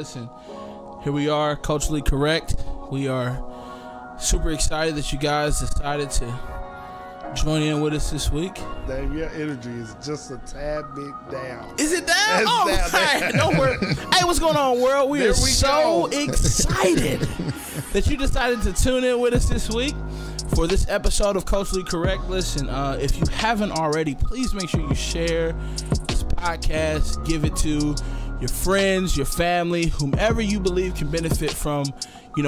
listen, here we are, Culturally Correct. We are super excited that you guys decided to join in with us this week. Dave, your energy is just a tad bit down. Is it down? It's Oh, down. man. Don't worry. Hey, what's going on, world? We are so excited that you decided to tune in with us this week for this episode of Culturally Correct. Listen, if you haven't already, please make sure you share this podcast, give it to your friends, your family, whomever you believe can benefit from,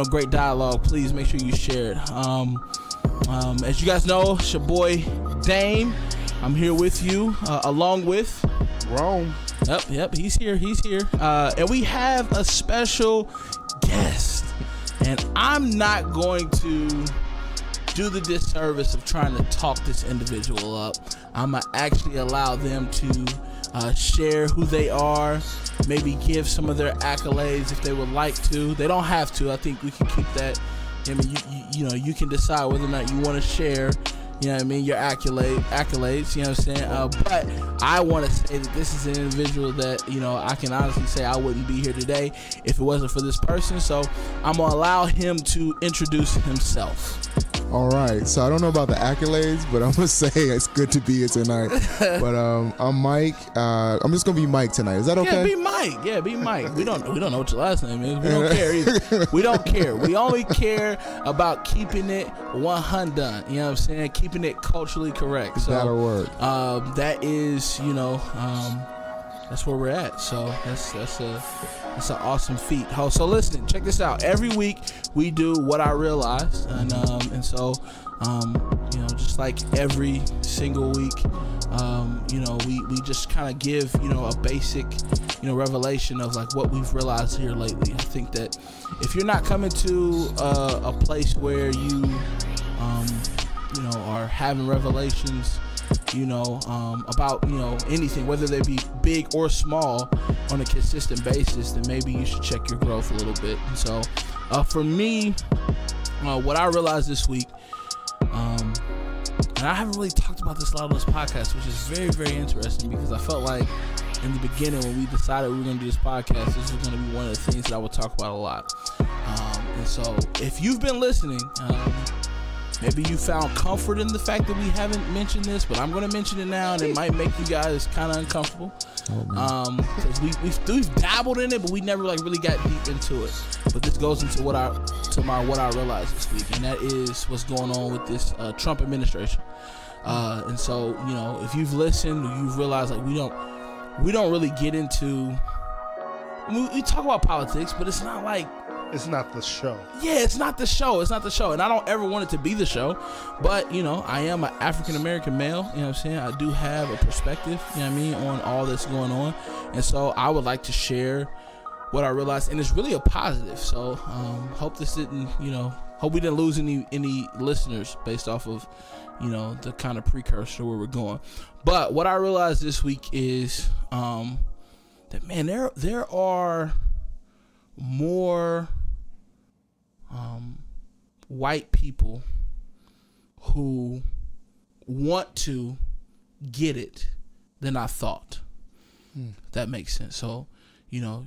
great dialogue. Please make sure you share it. As you guys know, it's your boy Dame. I'm here with you, along with Rome. Yep, he's here. And we have a special guest. And I'm not going to do the disservice of trying to talk this individual up. I'm going to actually allow them to share who they are, maybe give some of their accolades if they would like to. They don't have to. I think we can keep that. I mean, you can decide whether or not you want to share, your accolades, you know what I'm saying? But I want to say that this is an individual that, I can honestly say I wouldn't be here today if it wasn't for this person. So I'm going to allow him to introduce himself. All right, so I don't know about the accolades, but I'm gonna say it's good to be here tonight. But I'm Mike. I'm just gonna be Mike tonight. Is that okay? Yeah, be Mike. We don't know what your last name is. We don't care either. We don't care. We only care about keeping it 100. You know what I'm saying? Keeping it culturally correct. So that'll work. That is, that's where we're at. So that's an awesome feat. So listen, check this out. Every week we do What I Realized, and so just like every single week, we just kind of give a basic revelation of like what we've realized here lately. I think that if you're not coming to a place where you are having revelations about anything, whether they be big or small, on a consistent basis, then maybe you should check your growth a little bit. And so for me, what I realized this week, and I haven't really talked about this a lot on this podcast, which is very, very interesting, because I felt like in the beginning when we decided we were going to do this podcast, this was going to be one of the things that I would talk about a lot. And so if you've been listening, maybe you found comfort in the fact that we haven't mentioned this, but I'm going to mention it now, and it might make you guys kind of uncomfortable. Because we've dabbled in it, but we never really got deep into it. But this goes into what I realized this week, and that is what's going on with this Trump administration. And so if you've listened, you've realized we don't really get into. We talk about politics, but it's not like. It's not the show. Yeah, it's not the show. And I don't ever want it to be the show. But, I am an African-American male. You know what I'm saying? I do have a perspective, on all that's going on. And so I would like to share what I realized. And it's really a positive. So hope this didn't, hope we didn't lose any listeners based off of, the kind of precursor where we're going. But what I realized this week is that, man, there are more white people who want to get it than I thought. That makes sense. So,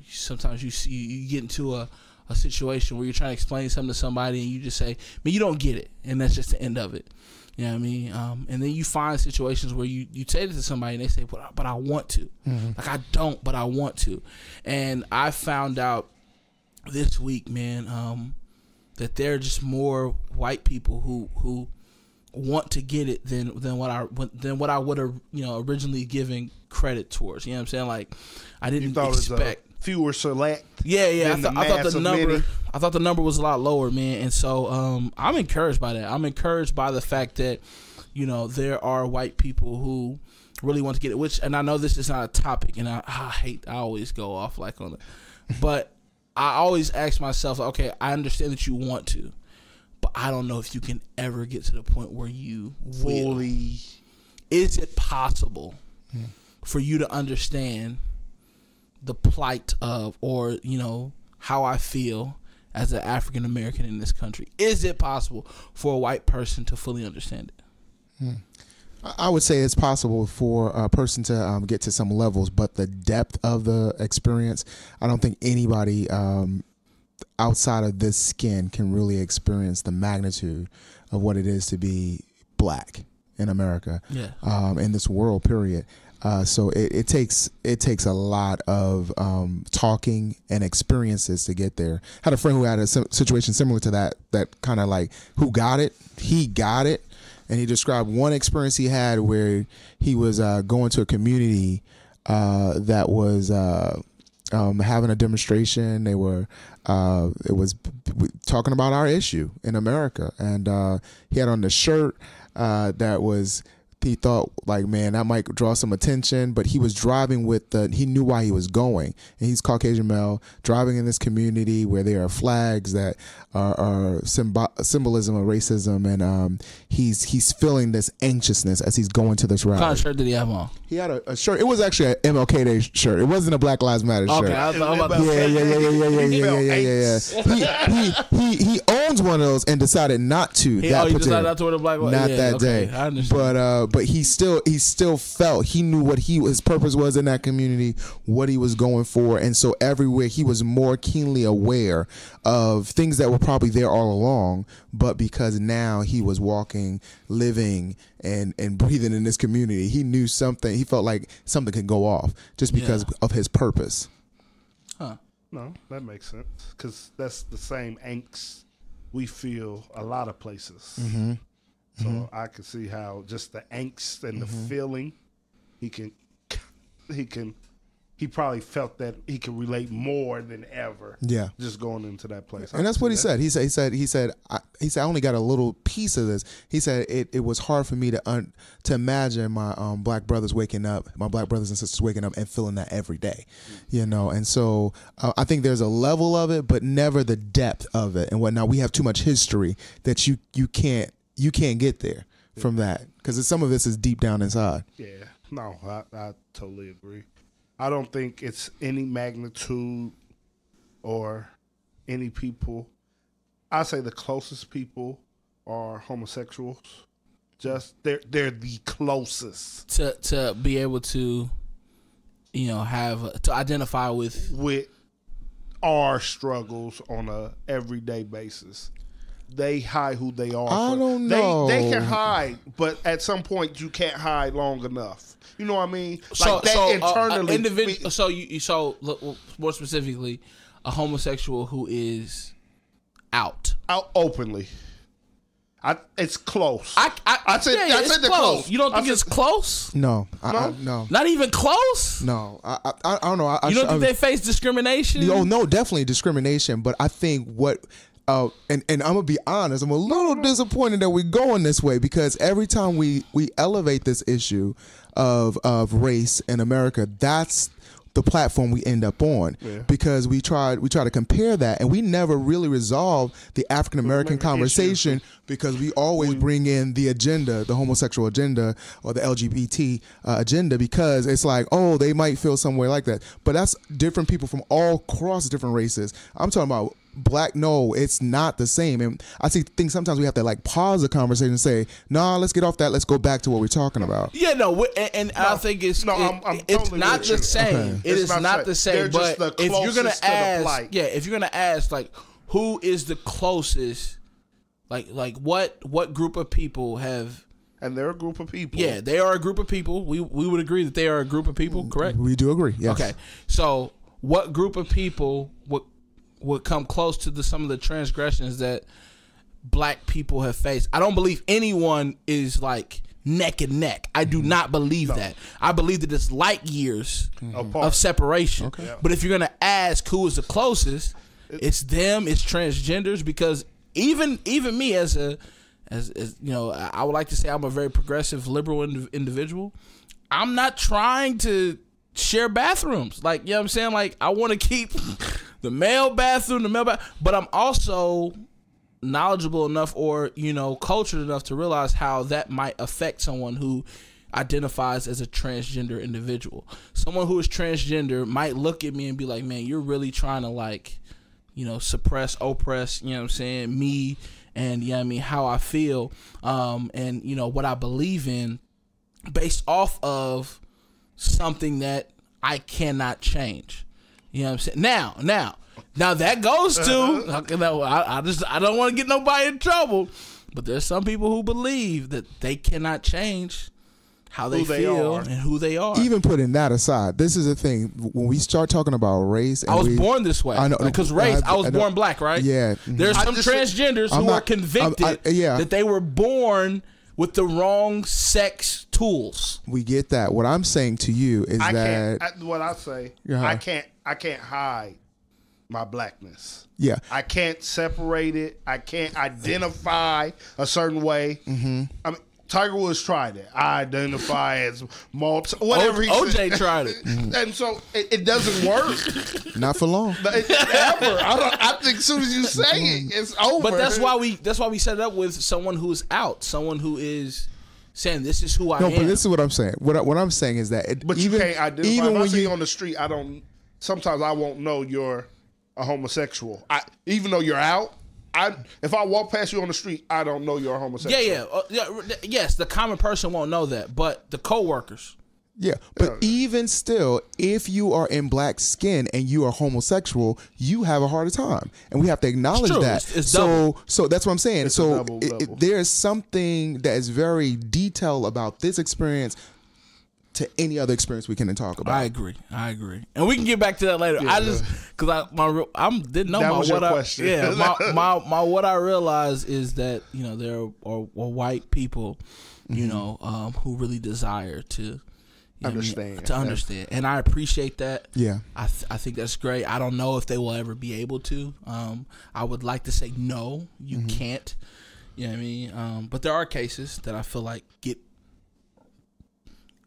sometimes you get into a situation where you're trying to explain something to somebody and you just say, man, you don't get it. And that's just the end of it. You know what I mean? And then you find situations where you say it to somebody and they say, but I want to. Like, I don't, but I want to. And I found out this week, man, that there are just more white people who want to get it than what I would have originally given credit towards. You know what I'm saying? Like, I didn't expect fewer select. Yeah. I thought the number was a lot lower, man. And so I'm encouraged by that. I'm encouraged by the fact that there are white people who really want to get it. And I know this is not a topic, and I always go off like on it, but I always ask myself, okay, I understand that you want to, but I don't know if you can ever get to the point where you fully. Is it possible for you to understand the plight of, or how I feel as an African American in this country? Is it possible for a white person to fully understand it? I would say it's possible for a person to get to some levels, but the depth of the experience, I don't think anybody outside of this skin can really experience the magnitude of what it is to be black in America, in this world, period. So it takes a lot of talking and experiences to get there. I had a friend who had a situation similar to that kind of like, who got it, he got it. And he described one experience he had where he was going to a community that was having a demonstration. They were it was talking about our issue in America, and he had on the shirt that was. He thought like, man, that might draw some attention, but he was driving with he knew why he was going. And he's Caucasian male driving in this community where there are flags that are symbolism of racism. And he's feeling this anxiousness as he's going to this rally. What kind of shirt did he have on? He had a shirt. It was actually an MLK Day shirt. It wasn't a Black Lives Matter shirt. Okay, Yeah. He owns one of those and decided not to. He decided not to wear the black one. Not that day. I understand. But he still felt, he knew what his purpose was in that community, what he was going for, and so everywhere he was more keenly aware of things that were probably there all along, but because now he was walking, living, and breathing in this community, he knew something. He felt like something could go off just because of his purpose. Huh? No, that makes sense, because that's the same angst we feel a lot of places. Mm-hmm. So I can see how just the angst and the feeling, he probably felt that he could relate more than ever. Yeah, just going into that place. And that's what he said. He said, I only got a little piece of this. He said it was hard for me to imagine my black brothers waking up, my black brothers and sisters waking up and feeling that every day, And so I think there's a level of it, but never the depth of it. And whatnot. We have too much history that you can't get there from that, because some of this is deep down inside. Yeah, no, I totally agree. I don't think it's any magnitude or any people. I say the closest people are homosexuals. Just they're the closest to be able to, have to identify with our struggles on a everyday basis. They hide who they are. I don't know. They can hide, but at some point you can't hide long enough. You know what I mean? Internally. So look, more specifically, a homosexual who is out openly. It's close. I said it's close. You don't think it's close? No, no, not even close. No, I don't know. You don't think they face discrimination? Oh no, definitely discrimination. But I think and I'm gonna be honest, I'm a little disappointed that we're going this way, because every time we elevate this issue of race in America, that's the platform we end up on, because we try to compare that, and we never really resolve the African American conversation, because we always bring in the agenda, the homosexual agenda or the LGBT agenda, because it's like, oh, they might feel some way like that, but that's different people from all across different races. I'm talking about black. No, it's not the same. And I think sometimes we have to like pause the conversation and say, nah, let's get off that, let's go back to what we're talking about. I think it's totally not the same. Okay. It is not the same. But if you're gonna ask like, who is the closest, like what group of people have? And they're a group of people. Yeah, they are a group of people. We would agree that they are a group of people, correct? We do agree. Yes. Okay. So what group of people would come close to some of the transgressions that black people have faced? I don't believe anyone is like neck and neck. I do not believe that. I believe that it's light years of separation. Okay. But if you're gonna ask who is the closest, it's them. It's transgenders, because even me as I would like to say I'm a very progressive liberal individual. I'm not trying to share bathrooms. Like, you know what I'm saying? Like, I want to keep the male bathroom, but I'm also knowledgeable enough or, cultured enough to realize how that might affect someone who identifies as a transgender individual. Someone who is transgender might look at me and be like, man, you're really trying to suppress, oppress, me and how I feel, and what I believe in, based off of something that I cannot change. You know what I'm saying? Now that goes to I don't want to get nobody in trouble, but there's some people who believe that they cannot change how they feel and who they are. Even putting that aside, this is the thing. When we start talking about race, and I was born this way. I know, because race. I was born black, right? Yeah. There's some transgenders who are convicted that they were born with the wrong sex tools. We get that. What I'm saying to you is I can't hide my blackness. Yeah. I can't separate it. I can't identify a certain way. Mm-hmm. I mean, Tiger Woods tried it. I identify as whatever he OJ said. tried it. And so it doesn't work. Not for long. Ever. I think as soon as you say it, it's over. But that's why we set it up with someone who's out, someone who is saying this is who I am. No, but this is what I'm saying. What I'm saying is that but you can't identify. Even when I see you on the street, sometimes I won't know you're a homosexual. Even though you're out. If I walk past you on the street, I don't know you're a homosexual. Yes, the common person won't know that, but the coworkers. Yeah, but even still, if you are in black skin and you are homosexual, you have a harder time, and we have to acknowledge that. It's double. So that's what I'm saying. It's so there is something that is very detailed about this experience to any other experience we can talk about. I agree, and we can get back to that later. I just because I didn't know that my was your question. Yeah, my what I realized is that there are white people, who really desire to understand, and I appreciate that. Yeah, I think that's great. I don't know if they will ever be able to. I would like to say no, you can't. You know what I mean? But there are cases that I feel like get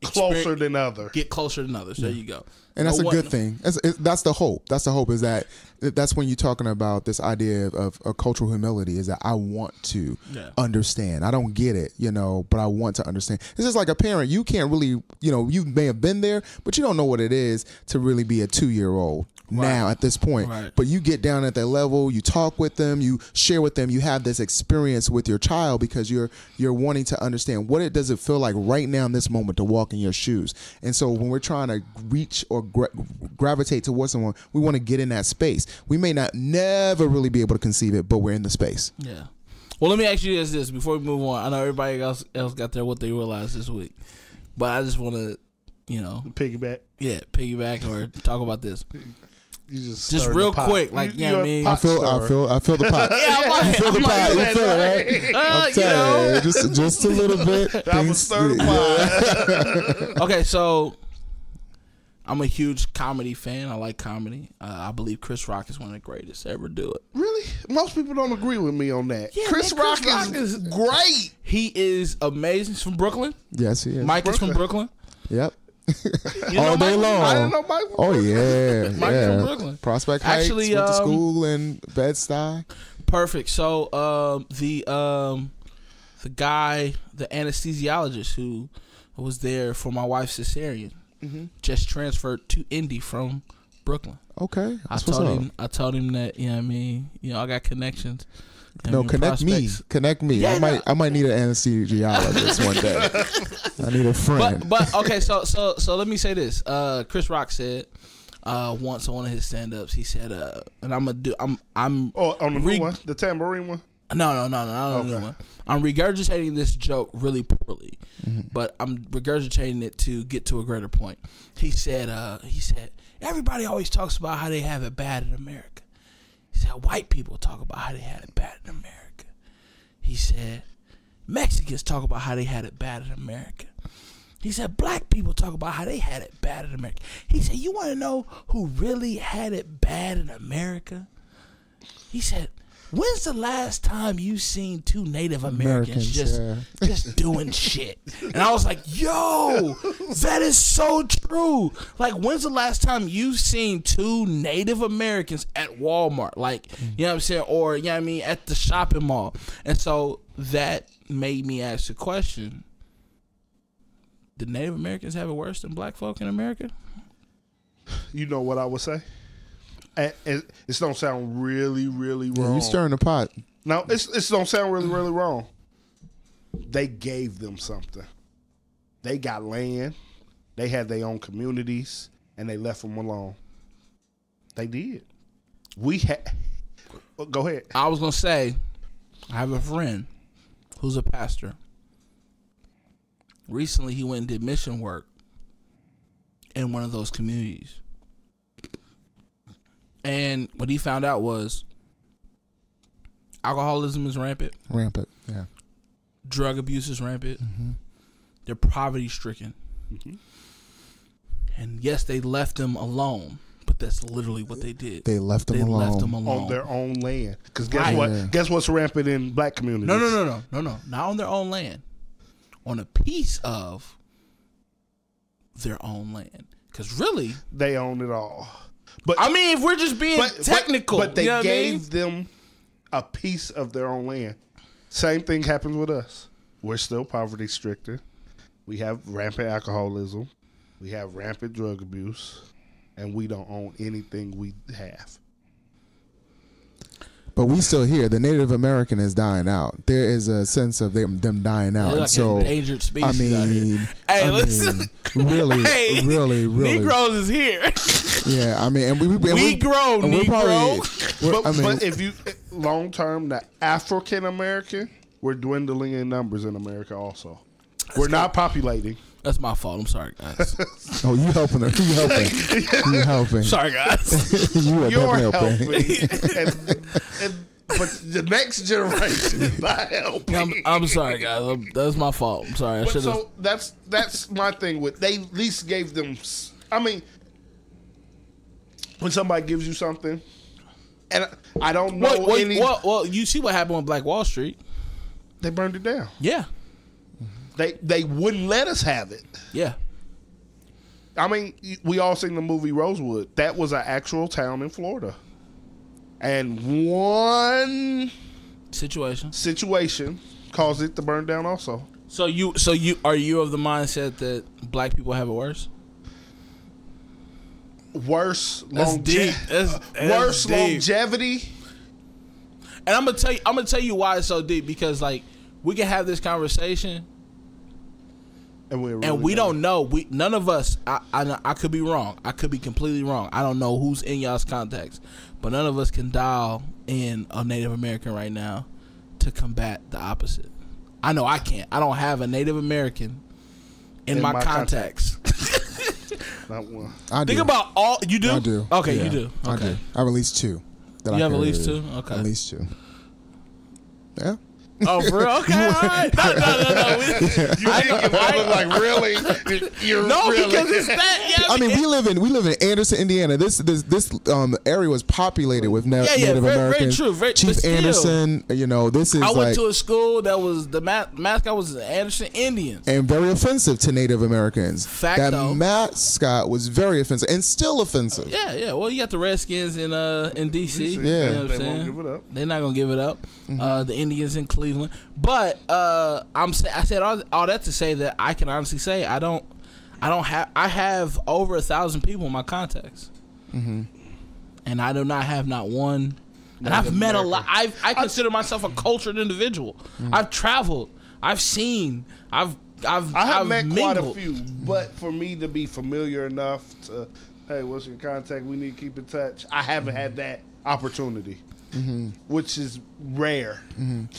closer than others. Get closer than others. There you go. And that's a good thing. That's the hope. That's the hope, is that's when you're talking about this idea of cultural humility, is that I want to understand. I don't get it, but I want to understand. It's just like a parent. You can't really, you may have been there, but you don't know what it is to really be a 2-year-old. Now at this point, but you get down at that level, you talk with them, you share with them, you have this experience with your child because you're wanting to understand what does it feel like right now in this moment to walk in your shoes. And so when we're trying to reach or gravitate towards someone, we want to get in that space. We may never really be able to conceive it, but we're in the space. Yeah. Well, let me ask you this before we move on. I know everybody else got there what they realized this week, but I just want to, piggyback. Yeah, piggyback or talk about this. You just real quick, like you know what I mean. I feel the pot. Yeah, you feel the pot. You feel it, right? I'm telling you, just a little bit. That was stir the pot. Okay, so I'm a huge comedy fan. I like comedy. I believe Chris Rock is one of the greatest to ever do it. Really? Most people don't agree with me on that. Yeah, Chris Rock is great. He is amazing. He's from Brooklyn. Yes, he is. Mike is from Brooklyn. Yep. All day long. I didn't know Mike. Oh yeah, Mike from Brooklyn. Prospect Heights. Actually, went to school in Bed-Stuy. Perfect. So the guy, the anesthesiologist who was there for my wife's cesarean, just transferred to Indy from Brooklyn. Okay, I told him that I got connections. No, connect me. Yeah, I might need an anesthesiologist one day. I need a friend. But okay, so let me say this. Chris Rock said once on one of his stand-ups, he said, and I'm on the new one, the tambourine one. No, not the new one. I'm regurgitating this joke really poorly, but I'm regurgitating it to get to a greater point. He said everybody always talks about how they have it bad in America. He said white people talk about how they had it bad in America. He said Mexicans talk about how they had it bad in America. He said black people talk about how they had it bad in America. He said, you want to know who really had it bad in America? He said, when's the last time you seen two Native Americans just doing shit? And I was like, yo, that is so true. Like, when's the last time you seen two Native Americans at Walmart? Like, you know what I'm saying? Or, you know what I mean, at the shopping mall. And so that made me ask the question, did Native Americans have it worse than black folk in America? You know what I would say? It don't sound really, really wrong. You stirring the pot. No, it don't sound really, really wrong. They gave them something. They got land. They had their own communities, and they left them alone. They did. Go ahead. I was gonna say, I have a friend who's a pastor. Recently, he went and did mission work in one of those communities, and what he found out was alcoholism is rampant. Rampant, yeah. Drug abuse is rampant. Mm-hmm. They're poverty-stricken. Mm-hmm. And yes, they left them alone, but that's literally what they did. They left them alone on their own land. Because guess Right. what? Yeah. Guess what's rampant in black communities? No. Not on their own land. On a piece of their own land. Because really, They own it all. But I mean, if we're just being technical, but they you know what I mean? gave them a piece of their own land. Same thing happens with us. We're still poverty stricken. We have rampant alcoholism. We have rampant drug abuse, and we don't own anything we have. But we still here. The Native American is dying out. There is a sense of them dying out. They're like so an endangered species I out here. mean, Hey, listen. Really, Hey, really. Negroes is here. Yeah, I mean, and We grow, and we're Negro. But if you long term, the African American, we're dwindling in numbers in America. Also, we're not populating. That's my fault. I'm sorry, guys. oh, you helping her? You helping? You helping? Sorry, guys. You are You're definitely helping, helping. but the next generation is not helping. I'm sorry, guys. That's my fault. I'm sorry. I But should have. so that's my thing with they at least gave them. I mean, when somebody gives you something, and I don't know any. Well, you see what happened with Black Wall Street? They burned it down. Yeah, They wouldn't let us have it. yeah. I mean, we all seen the movie Rosewood. That was an actual town in Florida, and one situation caused it to burn down. Also, So you are you of the mindset that black people have it worse? worse That's deep. That's worse deep. longevity. And I'm gonna tell you why it's so deep, because like we can have this conversation And we don't know. None of us. I could be wrong. I could be completely wrong. I don't know who's in y'all's contacts, but none of us can dial in a Native American right now to combat the opposite. I know I can't. I don't have a Native American in my contacts. Not one. I do. Think about all you do. I do. Okay, Yeah, you do. Okay, I do. I have at least two. That you I have at can least really- two. Okay, At least two. Yeah. Oh, for real? Okay, all right. No. You didn't give up. Like really? You're No, really? because it's that. Yeah, I mean, we live in Anderson, Indiana. This area was populated with Native Americans. Very true. Chief but still, Anderson, this is I went like to a school that was the mascot was the Anderson Indians. and very offensive to Native Americans. Fact, that though. mascot was very offensive and still offensive. Yeah. Well, you got the Redskins in DC. Yeah. You know what I'm They saying? won't give it up. They're not gonna give it up. The Indians in Cleveland. But I said all that to say that I can honestly say I have over 1,000 people in my contacts, and I do not have not one. And I've met a lot. I consider myself a cultured individual. I've traveled. I've seen. I have met mingled. quite a few, but for me to be familiar enough to, hey, what's your contact? We need to keep in touch. I haven't had that opportunity, which is rare.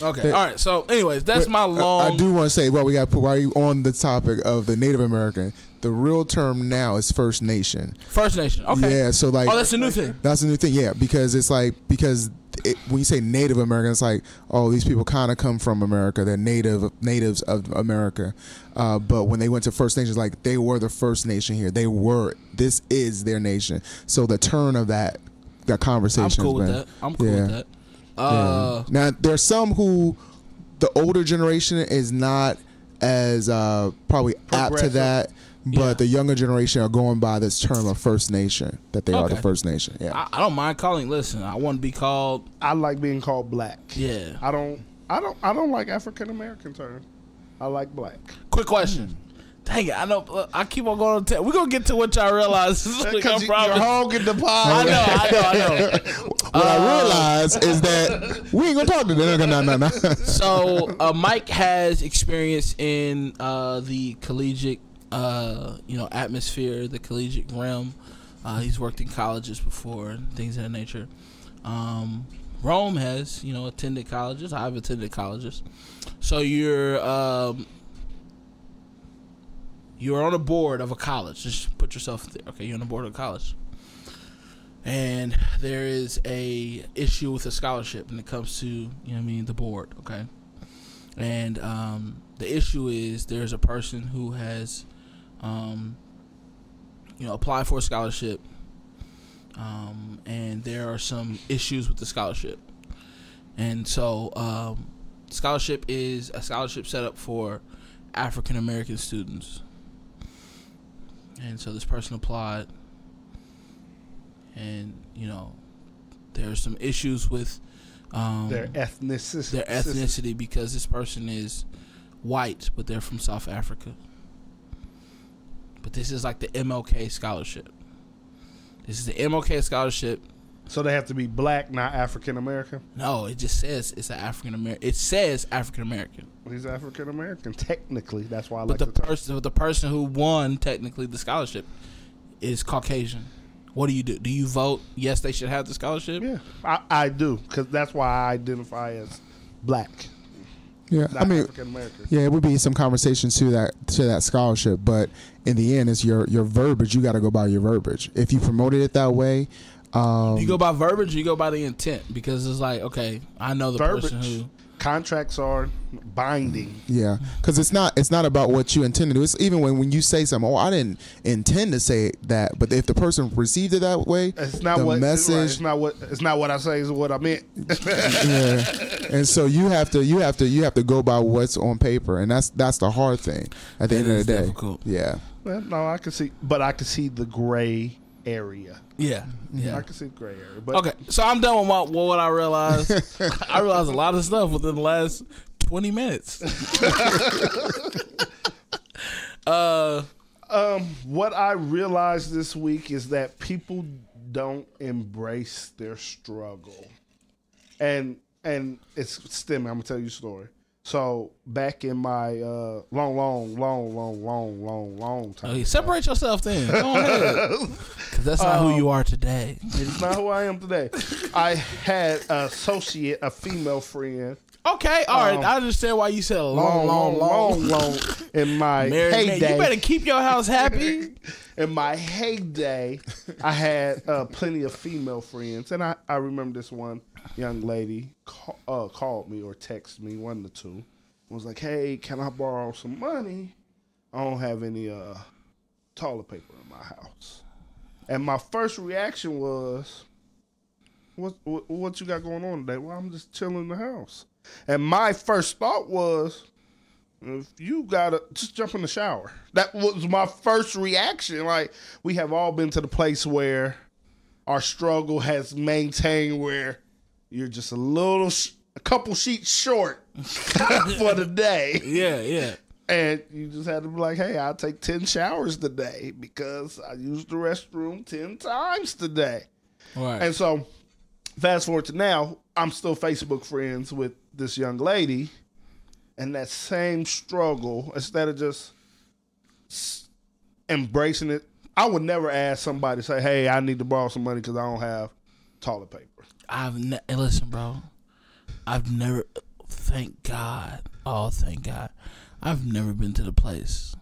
Okay. All right. So, anyways, that's my long. I do want to say, well, we got while you on the topic of the Native American, the real term now is First Nation. First Nation. Okay. Yeah, so like, Oh, that's a new thing. That's a new thing, yeah, because it's like when you say Native American, it's like, oh, these people kind of come from America. They're natives of America. But when they went to First Nations, like they were the first nation here. This is their nation. So the turn of that conversation. I'm cool with been, that. I'm cool with that. Yeah. Now there's some who the older generation is not as probably apt to that, but the younger generation are going by this term of First Nation, that they are the First Nation. Yeah, I don't mind calling. Listen, I want to be called. I like being called black. Yeah. I don't like African American term. I like black. Quick question. Dang it! I know. I keep on going. We're gonna get to what y'all realize. This is Because I'm you're hogging the pod. I know. what I realized is that we ain't gonna talk to them. No. So Mike has experience in the collegiate, atmosphere, the collegiate realm. He's worked in colleges before and things of that nature. Rome has, attended colleges. I've attended colleges. So you're on a board of a college. Just put yourself there. Okay, you're on the board of a college. And there is a issue with a scholarship when it comes to, the board, okay? And the issue is there's a person who has, applied for a scholarship, and there are some issues with the scholarship. And so scholarship is a scholarship set up for African American students. And so this person applied, and there are some issues with their ethnicity because this person is white, but they're from South Africa. But this is like the MLK scholarship. This is the MLK scholarship. So they have to be black, not African American? No, it just says it's an African American. It says African American. He's African American. Technically, that's why I but like the person who won technically the scholarship is Caucasian. What do? Do you vote yes they should have the scholarship? Yeah, I do, because that's why I identify as black. Yeah, African American. Yeah, it would be some conversations to that scholarship, but in the end, it's your verbiage. You got to go by your verbiage. If you promoted it that way, you go by verbiage. Or you go by the intent, because it's like, okay, I know the verbiage. Person who. Contracts are binding. Yeah, because it's not about what you intend to do. It's even when you say something. Oh, I didn't intend to say that, but if the person received it that way, it's not what message. It's not what I say. Is what I meant. Yeah, and so you have to go by what's on paper, and that's the hard thing at the end of the day. Difficult. Yeah. Well, no, I can see the gray area. Yeah. I can see the gray area. But okay, so I'm done with what I realized. I realized a lot of stuff within the last 20 minutes. What I realized this week is that people don't embrace their struggle, and it's stemming. I'm gonna tell you a story. So back in my long time. Okay, separate yourself then. Go ahead. Because that's not who you are today. It's not who I am today. I had an associate, a female friend. Okay, all right. I understand why you said long. In my heyday. You better keep your house happy. In my heyday, I had plenty of female friends. And I remember this one young lady called me or texted me, one of the two. Was like, hey, can I borrow some money? I don't have any toilet paper in my house. And my first reaction was, what you got going on today? Well, I'm just chilling in the house. And my first thought was, if you gotta just jump in the shower. That was my first reaction. Like, we have all been to the place where our struggle has maintained where you're just a couple sheets short for the day. Yeah. And you just had to be like, hey, I'll take 10 showers today because I used the restroom 10 times today. Right. And so fast forward to now, I'm still Facebook friends with this young lady, and that same struggle, instead of just embracing it, I would never ask somebody to say, hey, I need to borrow some money because I don't have toilet paper. Listen, bro. I've never, thank God, I've never been to the place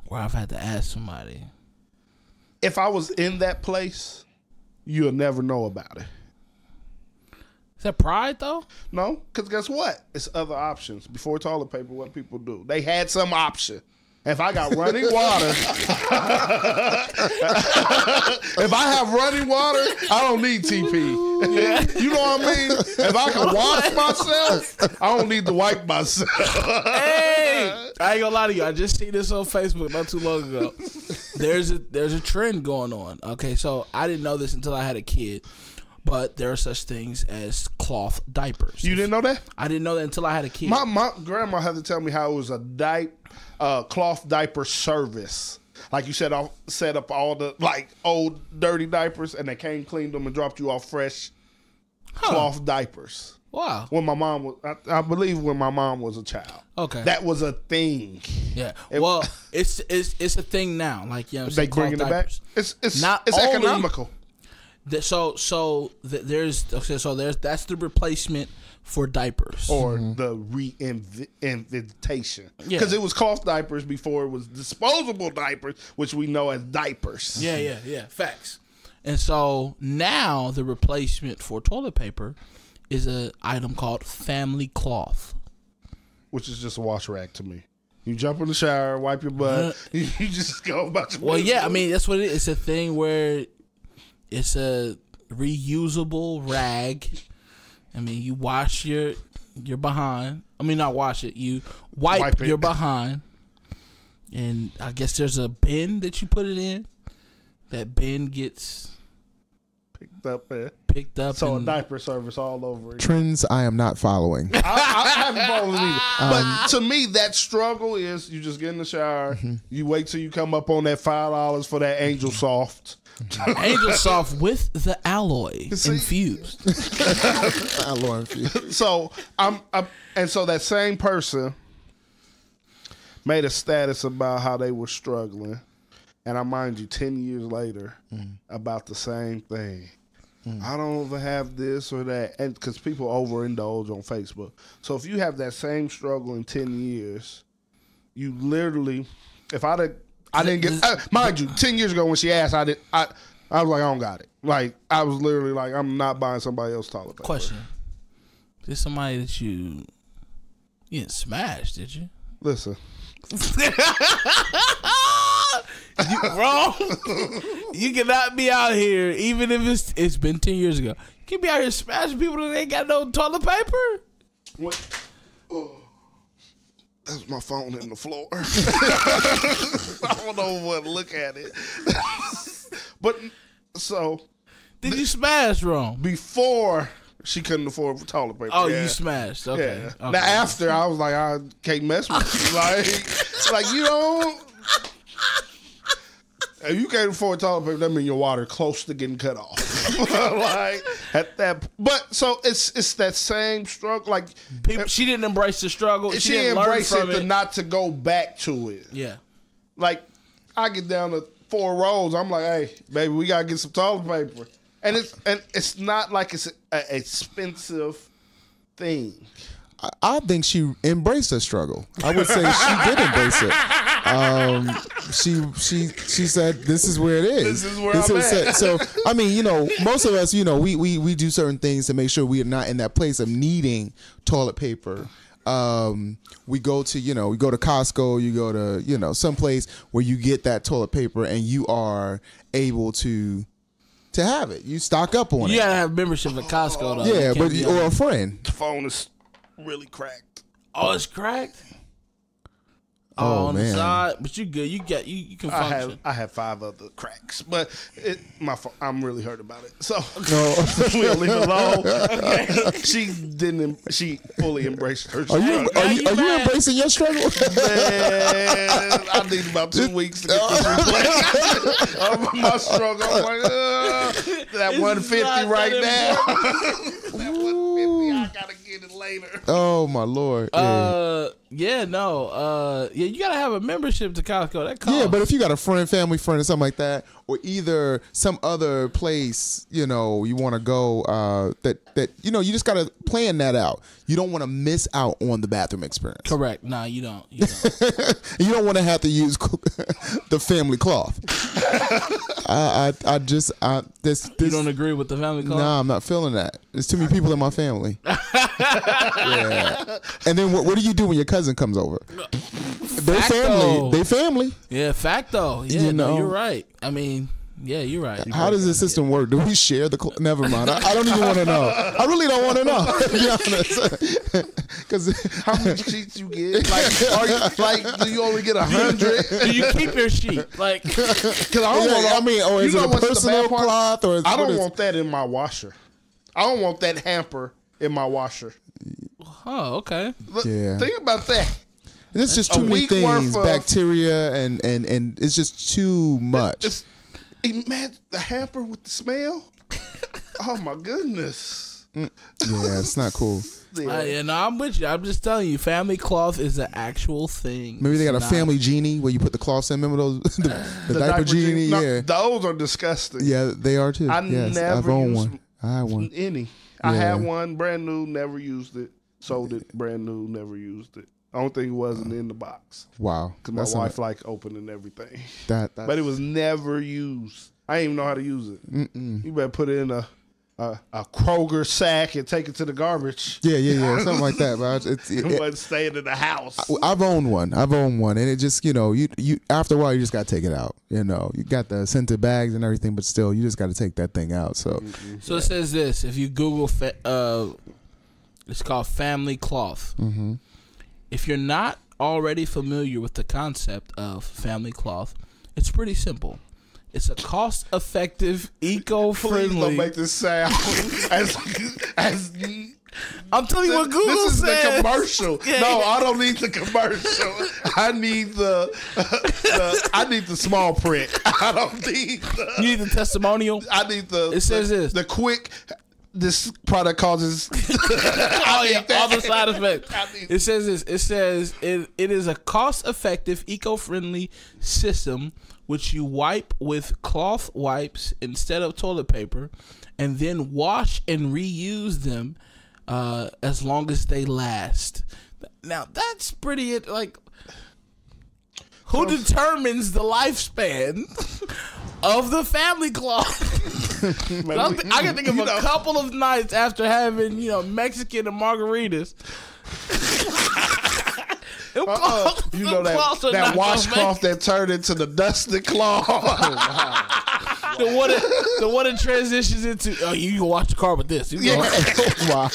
where I've had to ask somebody. If I was in that place, you'll never know about it. Is that pride, though? No, because guess what? It's other options. Before toilet paper, what people do? They had some option. If I got running water, if I have running water, I don't need TP. Yeah. You know what I mean? If I can wash myself, I don't need to wipe myself. Hey, I ain't gonna lie to you. I just seen this on Facebook not too long ago. There's a trend going on. Okay, so I didn't know this until I had a kid. But there are such things as cloth diapers. You didn't know that? I didn't know that until I had a kid. My grandma had to tell me how it was a cloth diaper service Like you set up all the like old dirty diapers, and they came, cleaned them, and dropped you off fresh cloth diapers. Wow. When my mom was, I believe when my mom was a child. Okay. That was a thing. Yeah. Well, it's a thing now. Like, you know, they bringing it back. It's not it's only, economical. There's that's the replacement for diapers or the reinvitation. Yeah. Because it was cloth diapers before it was disposable diapers, which we know as diapers. Yeah. Facts. And so now the replacement for toilet paper is an item called family cloth, which is just a wash rag to me. You jump in the shower, wipe your butt, you just go about your business. Well, yeah, I mean, that's what it is. It's a thing where it's a reusable rag. I mean, you wash your behind. I mean, not wash it. You wipe your behind. And I guess there's a bin that you put it in. That bin gets picked up. So a diaper service all over again. Trends I am not following. I haven't followed either. But to me, that struggle is you just get in the shower. You wait till you come up on that $5 for that Angel Soft. Angel Soft with the alloy infused. Alloy infused. So and so that same person made a status about how they were struggling, and I mind you, 10 years later, about the same thing. I don't ever have this or that, and because people overindulge on Facebook. So if you have that same struggle in 10 years, you literally, if I didn't get, mind you, 10 years ago when she asked, I was like, I don't got it. Like, I was literally like, I'm not buying somebody else's toilet paper. Question: Is somebody that you didn't smash? Did you? Listen. You wrong. You cannot be out here, even if it's been 10 years ago. You can be out here smashing people that ain't got no toilet paper. What? Oh, that's my phone in the floor. I don't know what to look at it. But so, did you smash wrong before? She couldn't afford toilet paper. Oh, you smashed. Okay. Yeah. Okay. Now after, I was like, I can't mess with you. like you don't. If you can't afford toilet paper, that means your water close to getting cut off. Like at that, but so it's that same struggle. Like people, she didn't embrace the struggle. She didn't embrace learn from it not to go back to it. Yeah. Like I get down to 4 rows. I'm like, hey, baby, we gotta get some toilet paper, and it's not like it's an expensive thing. I think she embraced her struggle. I would say she did embrace it. She said, "This is where it is. This is where I'm at." So I mean, most of us, we do certain things to make sure we are not in that place of needing toilet paper. We go to Costco, you go to someplace where you get that toilet paper and you are able to have it. You stock up on it. You gotta have membership at Costco though. Yeah, or a friend. The phone is really cracked. Oh, it's cracked. Oh, on man. the side, but you good. You can function. I have 5 other cracks, but I'm really hurt about it. So No. we'll leave it alone. Okay. She fully embraced her Are you struggle. embracing your struggle? Man, I need about 2 weeks to get this replaced. My struggle. I'm like, that 150 right now. That 150, I gotta get it later. Oh my Lord. You gotta have a membership to Costco. That costs. Yeah, but if you got a family friend or something like that, or either some other place, you want to go, that you just gotta plan that out. You don't want to miss out on the bathroom experience. Correct. Nah, you don't. You don't want to have to use the family cloth. This. You don't agree with the family cloth? Nah, I'm not feeling that. There's too many people in my family. Yeah. And then what do you do when your cousin comes over? They family. Yeah, facto. Yeah, you're right. I mean, yeah, you're right. How does the system work? Do we share the? Never mind. I don't even want to know. I really don't want to know. To be honest, because how many sheets you get? Do you only get 100? Do you keep your sheet? Because I don't want. Is it a personal cloth or? I don't want that in my washer. I don't want that hamper in my washer. Oh, okay. Yeah. Think about that. And it's just too many things, bacteria, and it's just too much. Imagine the hamper with the smell. Oh my goodness. Yeah, it's not cool. I'm with you. I'm just telling you, family cloth is an actual thing. Maybe they got a family genie where you put the cloths in. Remember those the diaper genie? No, yeah, those are disgusting. Yeah, they are too. I've owned one. I had one. I had one brand new, never used it. Sold it brand new, never used it. Only thing it wasn't in the box. Wow. Because my wife liked opening everything. But it was never used. I didn't even know how to use it. You better put it in a Kroger sack and take it to the garbage. Yeah, something like that. But it wasn't staying in the house. I've owned one, and it just you after a while you just got to take it out. You got the scented bags and everything, but still you just got to take that thing out. So, it says this: if you Google, it's called family cloth. Mm-hmm. If you're not already familiar with the concept of family cloth, it's pretty simple. It's a cost-effective, eco-friendly. Please don't make this sound as I'm telling you what Google says. This is the commercial. Yeah. No, I don't need the commercial. I need I need the small print. I don't need the. You need the testimonial. I need the. It says the quick. This product causes all the side effects. It says this. It says it is a cost-effective, eco-friendly system which you wipe with cloth wipes instead of toilet paper, and then wash and reuse them as long as they last. Now that's pretty who determines the lifespan of the family cloth? I can think of a couple of nights after having, Mexican and margaritas. That washcloth that turned into the dusty cloth. The one it transitions into. Oh, you can wash the car with this. Wow.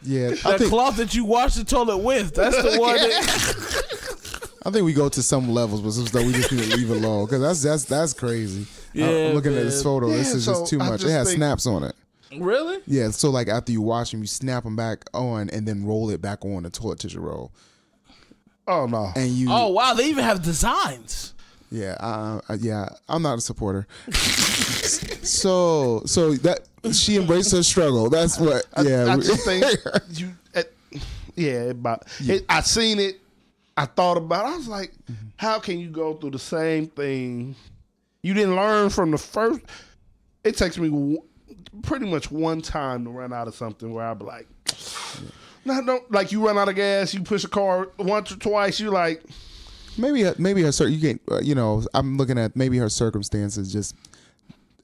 Yeah, the cloth that you wash the toilet with. That's the one. I think we go to some levels, but some stuff we just need to leave alone because that's crazy. Yeah, I'm looking at this photo. This is just too much. It has snaps on it. Really? Yeah. So like after you wash them, you snap them back on and then roll it back on the toilet tissue roll. Oh no! And you. Oh wow! They even have designs. Yeah. Yeah. I'm not a supporter. so that she embraced her struggle. That's what. Yeah. I just think I seen it. I thought about it. I was like, how can you go through the same thing? You didn't learn from the first. It takes me pretty much one time to run out of something where I'll be like, no, don't. Like you run out of gas, you push a car once or twice, you like. Maybe her, you can't, I'm looking at maybe her circumstances just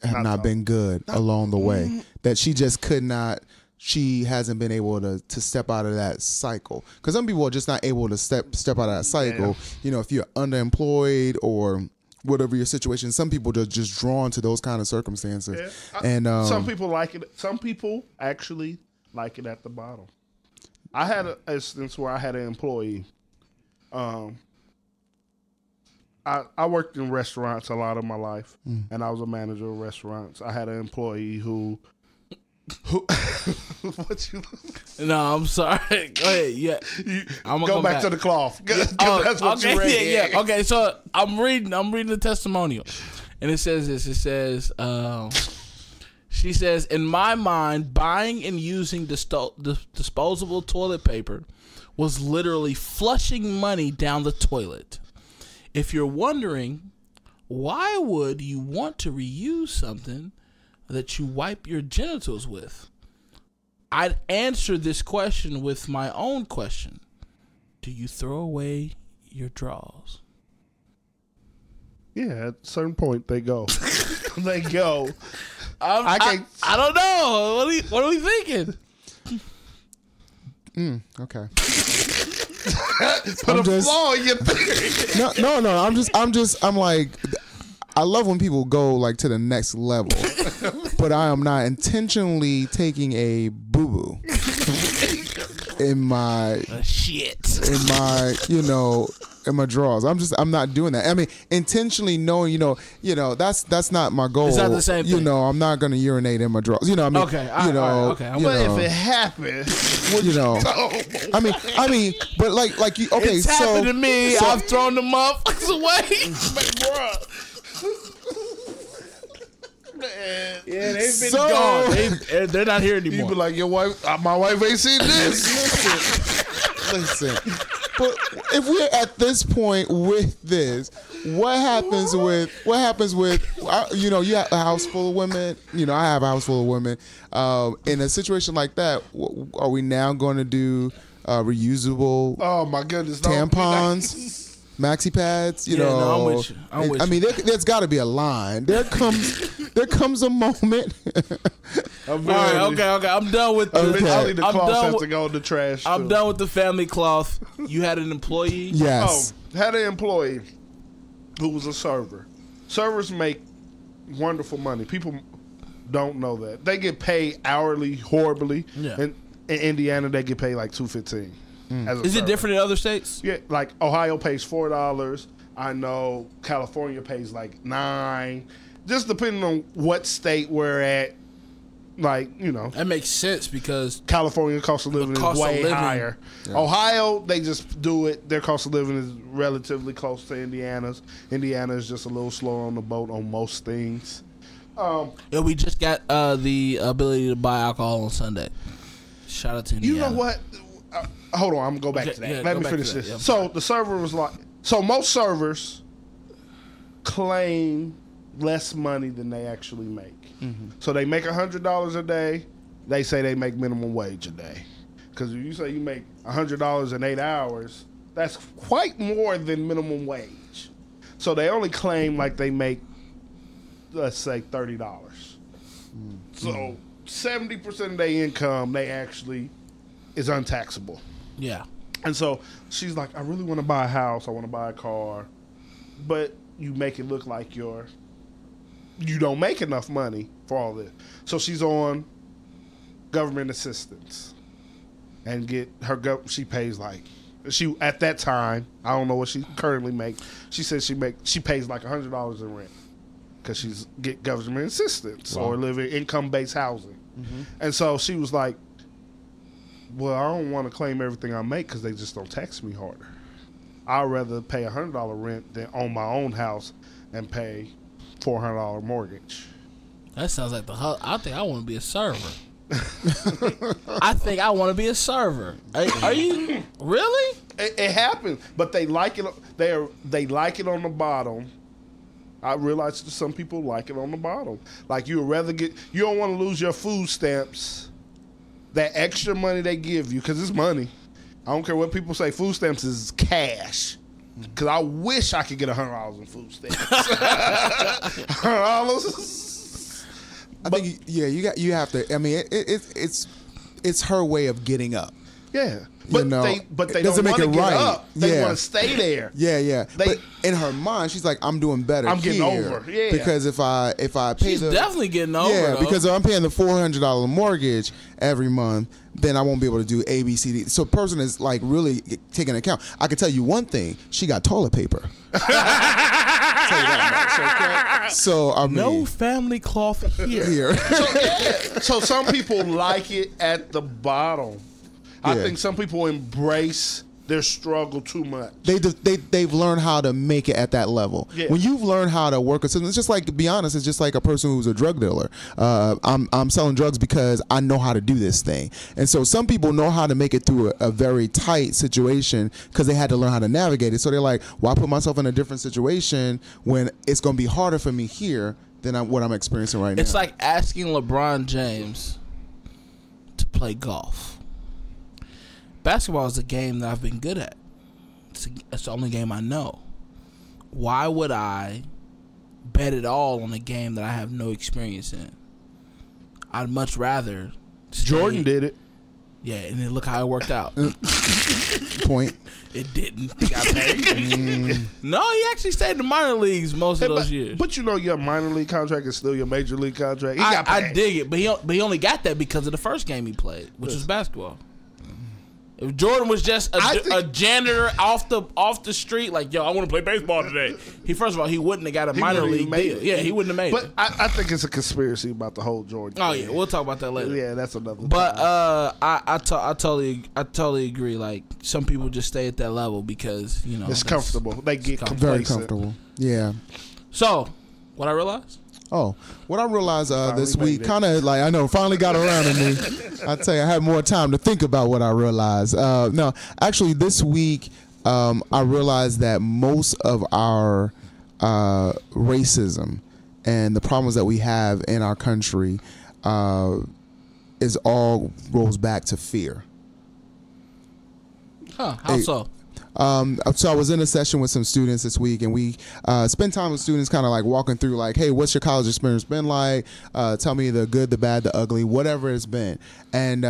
have not been good along the way. That she just could not. She hasn't been able to step out of that cycle. Because some people are just not able to step out of that cycle. Yeah. If you're underemployed or whatever your situation, some people are just drawn to those kind of circumstances. Yeah. And some people like it. Some people actually like it at the bottom. I had an instance where I had an employee. I worked in restaurants a lot of my life, and I was a manager of restaurants. I had an employee who what you? No, I'm sorry. Go ahead. Yeah, I'm gonna go back to the cloth. That's what you read. Yeah. Okay, so I'm reading the testimonial, and it says this. It says, she says, in my mind, buying and using disposable toilet paper was literally flushing money down the toilet. If you're wondering, why would you want to reuse something that you wipe your genitals with? I'd answer this question with my own question. Do you throw away your drawers? Yeah, at a certain point they go. They go. I don't know. What are we thinking? Okay. Put a flaw in your theory. No. I'm like, I love when people go like to the next level, but I am not intentionally taking a boo boo in my shit. In my, in my drawers. I'm not doing that. I mean, intentionally knowing, that's not my goal. It's not the same thing. I'm not going to urinate in my drawers. I mean, okay. But if it happens, I mean, but like you. Okay, it's happened to me. I've thrown the motherfuckers away. bruh. Yeah, they've been gone. They're not here anymore. You be like, your wife, my wife ain't seen this. Listen. But if we're at this point with this, what happens with you have a house full of women. I have a house full of women. In a situation like that, are we now going to do reusable? Oh my goodness, tampons. Maxi pads, no, I'm with you. I mean, there's got to be a line. There comes a moment. All right, okay. I'm done with the. Okay. The cloths have to go in the trash. I'm done with the family cloth. You had an employee. Yes. Had an employee who was a server. Servers make wonderful money. People don't know that they get paid hourly horribly. Yeah. And in Indiana, they get paid like $2.15. Is it different in other states? Yeah, like Ohio pays $4. I know California pays like $9. Just depending on what state we're at. That makes sense because California cost of living is way higher. Yeah. Ohio, they just do it. Their cost of living is relatively close to Indiana's. Indiana is just a little slower on the boat on most things. We just got the ability to buy alcohol on Sunday. Shout out to Indiana. You know what? Hold on, I'm gonna go back to that. Yeah, Let me finish this. So the server was like, most servers claim less money than they actually make. Mm-hmm. So they make $100 a day. They say they make minimum wage a day. Because if you say you make $100 in 8 hours, that's quite more than minimum wage. So they only claim like they make, let's say, $30. Mm-hmm. So 70% of their income, they actually is untaxable. Yeah. And so she's like, I really want to buy a house. I want to buy a car. But you make it look like you don't make enough money for all this. So she's on government assistance and she pays at that time, I don't know what she currently makes. She says she pays like $100 in rent because she's get government assistance or live in income-based housing. Mm-hmm. And so she was like, well, I don't want to claim everything I make because they just don't tax me harder. I'd rather pay $100 rent than own my own house and pay $400 mortgage. That sounds like I think I want to be a server. I think I want to be a server. Are you really? It happens, but they like it. They like it on the bottom. I realize that some people like it on the bottom. Like you don't want to lose your food stamps. That extra money they give you, because it's money. I don't care what people say. Food stamps is cash. Because I wish I could get $100 in food stamps. $100. I think you have to. I mean, it's her way of getting up. Yeah, but they don't want to get up. They want to stay there. Yeah. But in her mind, she's like, I'm doing better. I'm getting over. Yeah, because if I pay she's definitely getting over. Yeah, because if I'm paying the $400 mortgage every month, then I won't be able to do A, B, C, D. So, a person is like really taking account. I can tell you one thing: she got toilet paper. So I mean, no family cloth here. So some people like it at the bottom. I think some people embrace their struggle too much. They've learned how to make it at that level. Yeah. When you've learned how to work a system, it's just like, to be honest, it's just like a person who's a drug dealer. I'm selling drugs because I know how to do this thing. And so some people know how to make it through a very tight situation because they had to learn how to navigate it. So they're like, well, I put myself in a different situation when it's going to be harder for me here than what I'm experiencing right now. It's like asking LeBron James to play golf. Basketball is a game that I've been good at. It's the only game I know. Why would I bet it all on a game that I have no experience in? I'd much rather. Jordan did it. Yeah, and then look how it worked out. Point. It didn't. He got paid. No, he actually stayed in the minor leagues most of those years. But your minor league contract is still your major league contract. He got paid. I dig it, but he only got that because of the first game he played, which was basketball. If Jordan was just I a think- janitor off the street, like, yo, I want to play baseball today. First of all, he wouldn't have got a minor wouldn't league have made deal. it. Yeah, he wouldn't have made But it. I think it's a conspiracy about the whole Jordan. Oh thing. yeah, we'll talk about that later. Yeah, that's another. But time. I totally agree. Like, some people just stay at that level because it's that's comfortable. They get comfortable. Very complacent. comfortable. Yeah. So, what I realized. Oh, what I realized this Finally week, made it. kind of like, I know, finally got around to me. I tell you, I had more time to think about what I realized. No, actually, this week, I realized that most of our racism and the problems that we have in our country is all rolls back to fear. Huh? How so? So I was in a session with some students this week, and we spent time with students kind of like walking through like, hey, what's your college experience been like? Tell me the good, the bad, the ugly, whatever it's been. And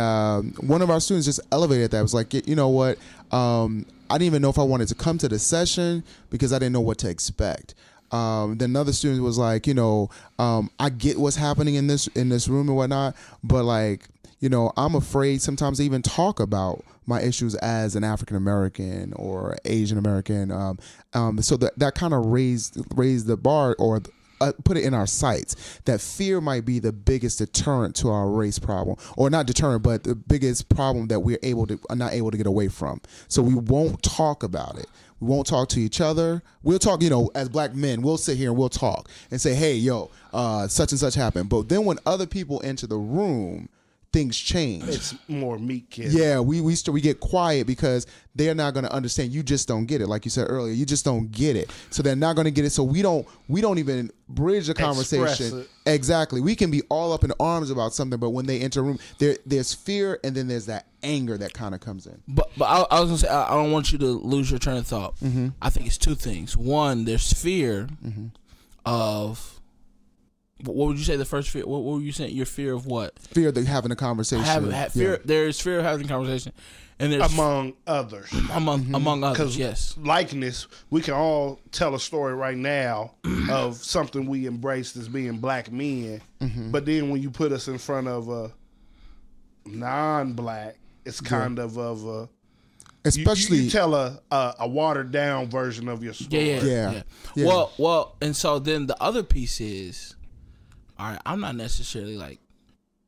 one of our students just elevated that. It was like, you know what? I didn't even know if I wanted to come to the session because I didn't know what to expect. Then another student was like, I get what's happening in this room and whatnot, but like, I'm afraid sometimes to even talk about my issues as an African American or Asian American. So that kind of raised the bar or put it in our sights that fear might be the biggest deterrent to our race problem, or not deterrent, but the biggest problem that we're not able to get away from. So we won't talk about it. We won't talk to each other. We'll talk, as black men, we'll sit here and we'll talk and say, hey, yo, such and such happened. But then when other people enter the room, things change. It's more meat kid. Yeah, we get quiet because they're not going to understand. You just don't get it, like you said earlier. You just don't get it, so they're not going to get it. So we don't even bridge the conversation. It. Exactly. We can be all up in arms about something, but when they enter a room, there's fear, and then there's that anger that kind of comes in. But I was gonna say I don't want you to lose your train of thought. Mm-hmm. I think it's two things. One, there's fear of. What would you say the first fear? What were you saying? Your fear of what? Fear of having a conversation. Fear. There's fear of having a conversation, and there's among others. Among others, Because yes. likeness, we can all tell a story right now of something we embraced as being black men, but then when you put us in front of a non-black, it's kind of a. Especially you tell a watered down version of your story. Yeah. Well, and so then the other piece is, all right, I'm not necessarily like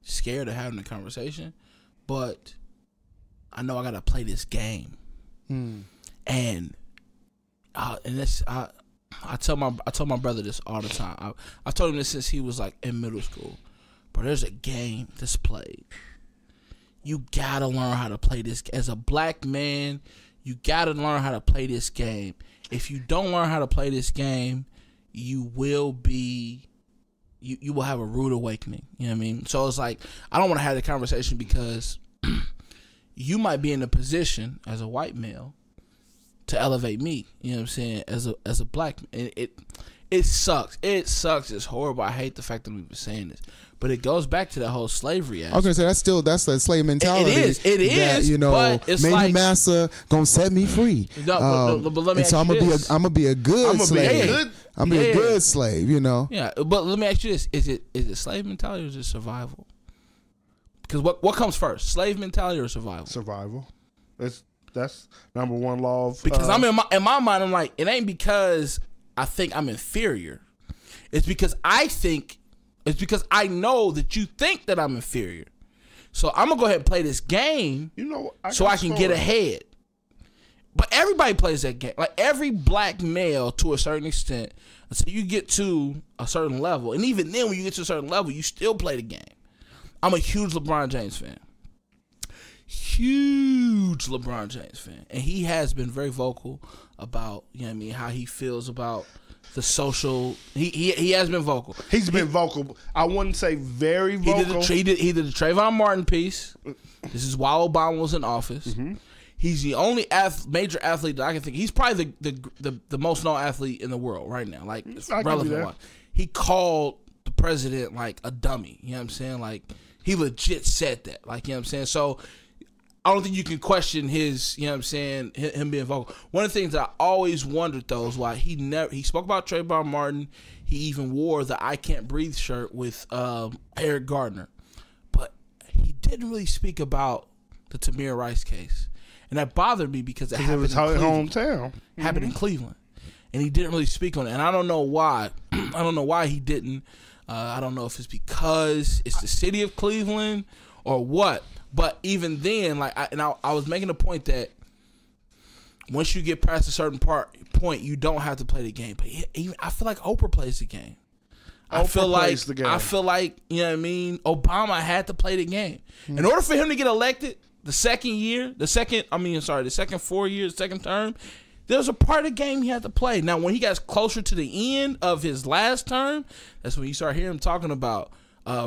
scared of having a conversation, but I know I gotta play this game, and this I tell my brother this all the time. I told him this since he was like in middle school, but there's a game that's played. You gotta learn how to play this as a black man. You gotta learn how to play this game. If you don't learn how to play this game, you will have a rude awakening. You know what I mean? So it's like, I don't want to have the conversation because you might be in a position as a white male to elevate me. You know what I'm saying? As a black man, it sucks. It sucks. It's horrible. I hate the fact that we've been saying this. But it goes back to that whole slavery aspect. I was gonna say that's the slave mentality. It is. But it's maybe like, massa gonna set me free. No, but let me ask so you this. I'm gonna be a good slave. I'm gonna be a Yeah. good slave. Yeah, but let me ask you this: is it slave mentality or is it survival? Because what comes first, slave mentality or survival? Survival. That's number one law of. Because I'm in my mind, I'm like, it ain't because I think I'm inferior. It's because I know that you think that I'm inferior. So I'm gonna go ahead and play this game, so I can get ahead. But everybody plays that game. Like every black male to a certain extent, until you get to a certain level. And even then, when you get to a certain level, you still play the game. I'm a huge LeBron James fan. Huge LeBron James fan. And he has been very vocal about, how he feels about the social. He has been vocal. He's been vocal. I wouldn't say very vocal. He did the Trayvon Martin piece. This is while Obama was in office. Mm-hmm. He's the only major athlete that I can think. He's probably the most known athlete in the world right now. Like, it's relevant one. He called the president like a dummy. You know what I'm saying? Like, he legit said that. Like, you know what I'm saying? So I don't think you can question his, you know what I'm saying, him being vocal. One of the things that I always wondered, though, is why he spoke about Trayvon Martin. He even wore the I Can't Breathe shirt with Eric Gardner. But he didn't really speak about the Tamir Rice case. and that bothered me because it happened was in Cleveland. hometown. Happened in Cleveland, and he didn't really speak on it. And I don't know why. I don't know why he didn't. I don't know if it's because it's the city of Cleveland or what. But even then, like, I was making a point that once you get past a certain point, you don't have to play the game. But even I feel like Oprah plays the game. I feel like you know what I mean. Obama had to play the game in order for him to get elected. The second 4 years, second term. There's a part of the game he had to play. Now, when he got closer to the end of his last term, that's when you start hearing him talking about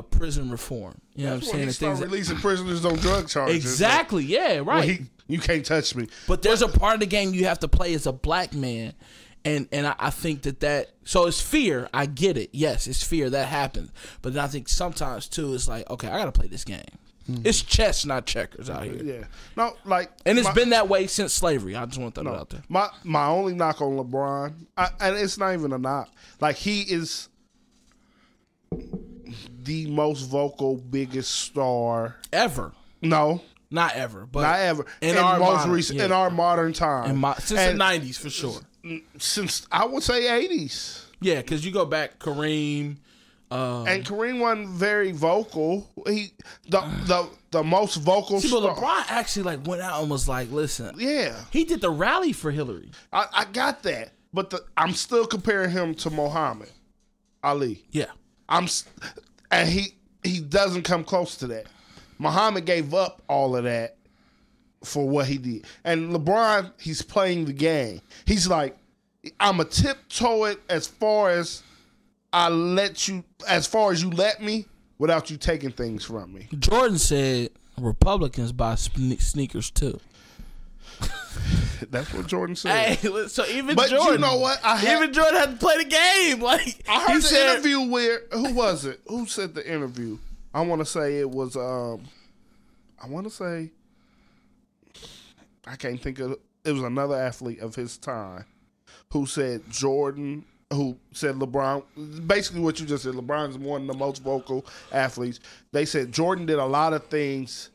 prison reform. You know what I'm saying? He start releasing prisoners on drug charges. Exactly. Yeah. Right. Well, you can't touch me. But there's a part of the game you have to play as a black man. And I think that so it's fear. I get it. Yes, it's fear. That happens. But then I think sometimes, too, it's like, okay, I got to play this game. It's chess, not checkers out here. Yeah. No, like. And it's been that way since slavery. I just want that out there. My only knock on LeBron, and it's not even a knock. Like, he is the most vocal, biggest star. Ever. No. Not ever. But not ever. In our modern time. Since the 90s, for sure. Since, I would say, 80s. Yeah, because you go back, Kareem. And Kareem wasn't very vocal. The most vocal. See, but LeBron actually went out and was like, "Listen, yeah." He did the rally for Hillary. I got that, but I'm still comparing him to Muhammad Ali. Yeah, and he doesn't come close to that. Muhammad gave up all of that for what he did, and LeBron, he's playing the game. He's like, "I'm a tiptoe it as far as you let me without you taking things from me." Jordan said Republicans buy sneakers too. That's what Jordan said. Hey, so even but Jordan, you know what? Even Jordan had to play the game. Like I heard the interview where who was it? Who said the interview? I want to say it was. I can't think of. It was another athlete of his time who said Jordan. Who said LeBron, basically what you just said, LeBron's one of the most vocal athletes. They said Jordan did a lot of things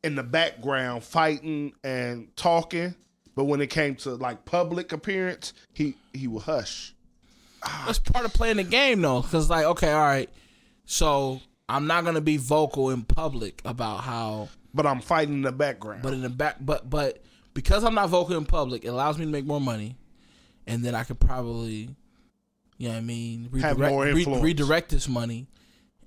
in the background, fighting and talking, but when it came to like public appearance, he would hush. That's part of playing the game though, because like, okay, all right, so I'm not gonna be vocal in public about how, but I'm fighting in the background. But because I'm not vocal in public, it allows me to make more money, and then I could probably, you know what I mean, redirect this money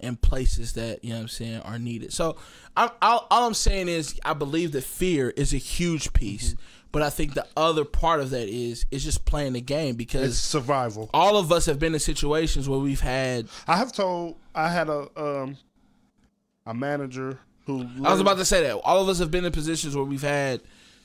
in places that, you know what I'm saying, are needed. So all I'm saying is I believe that fear is a huge piece, but I think the other part of that is just playing the game, because it's survival. All of us have been in situations where we've had. I had a manager who. I was about to say that all of us have been in positions where we've had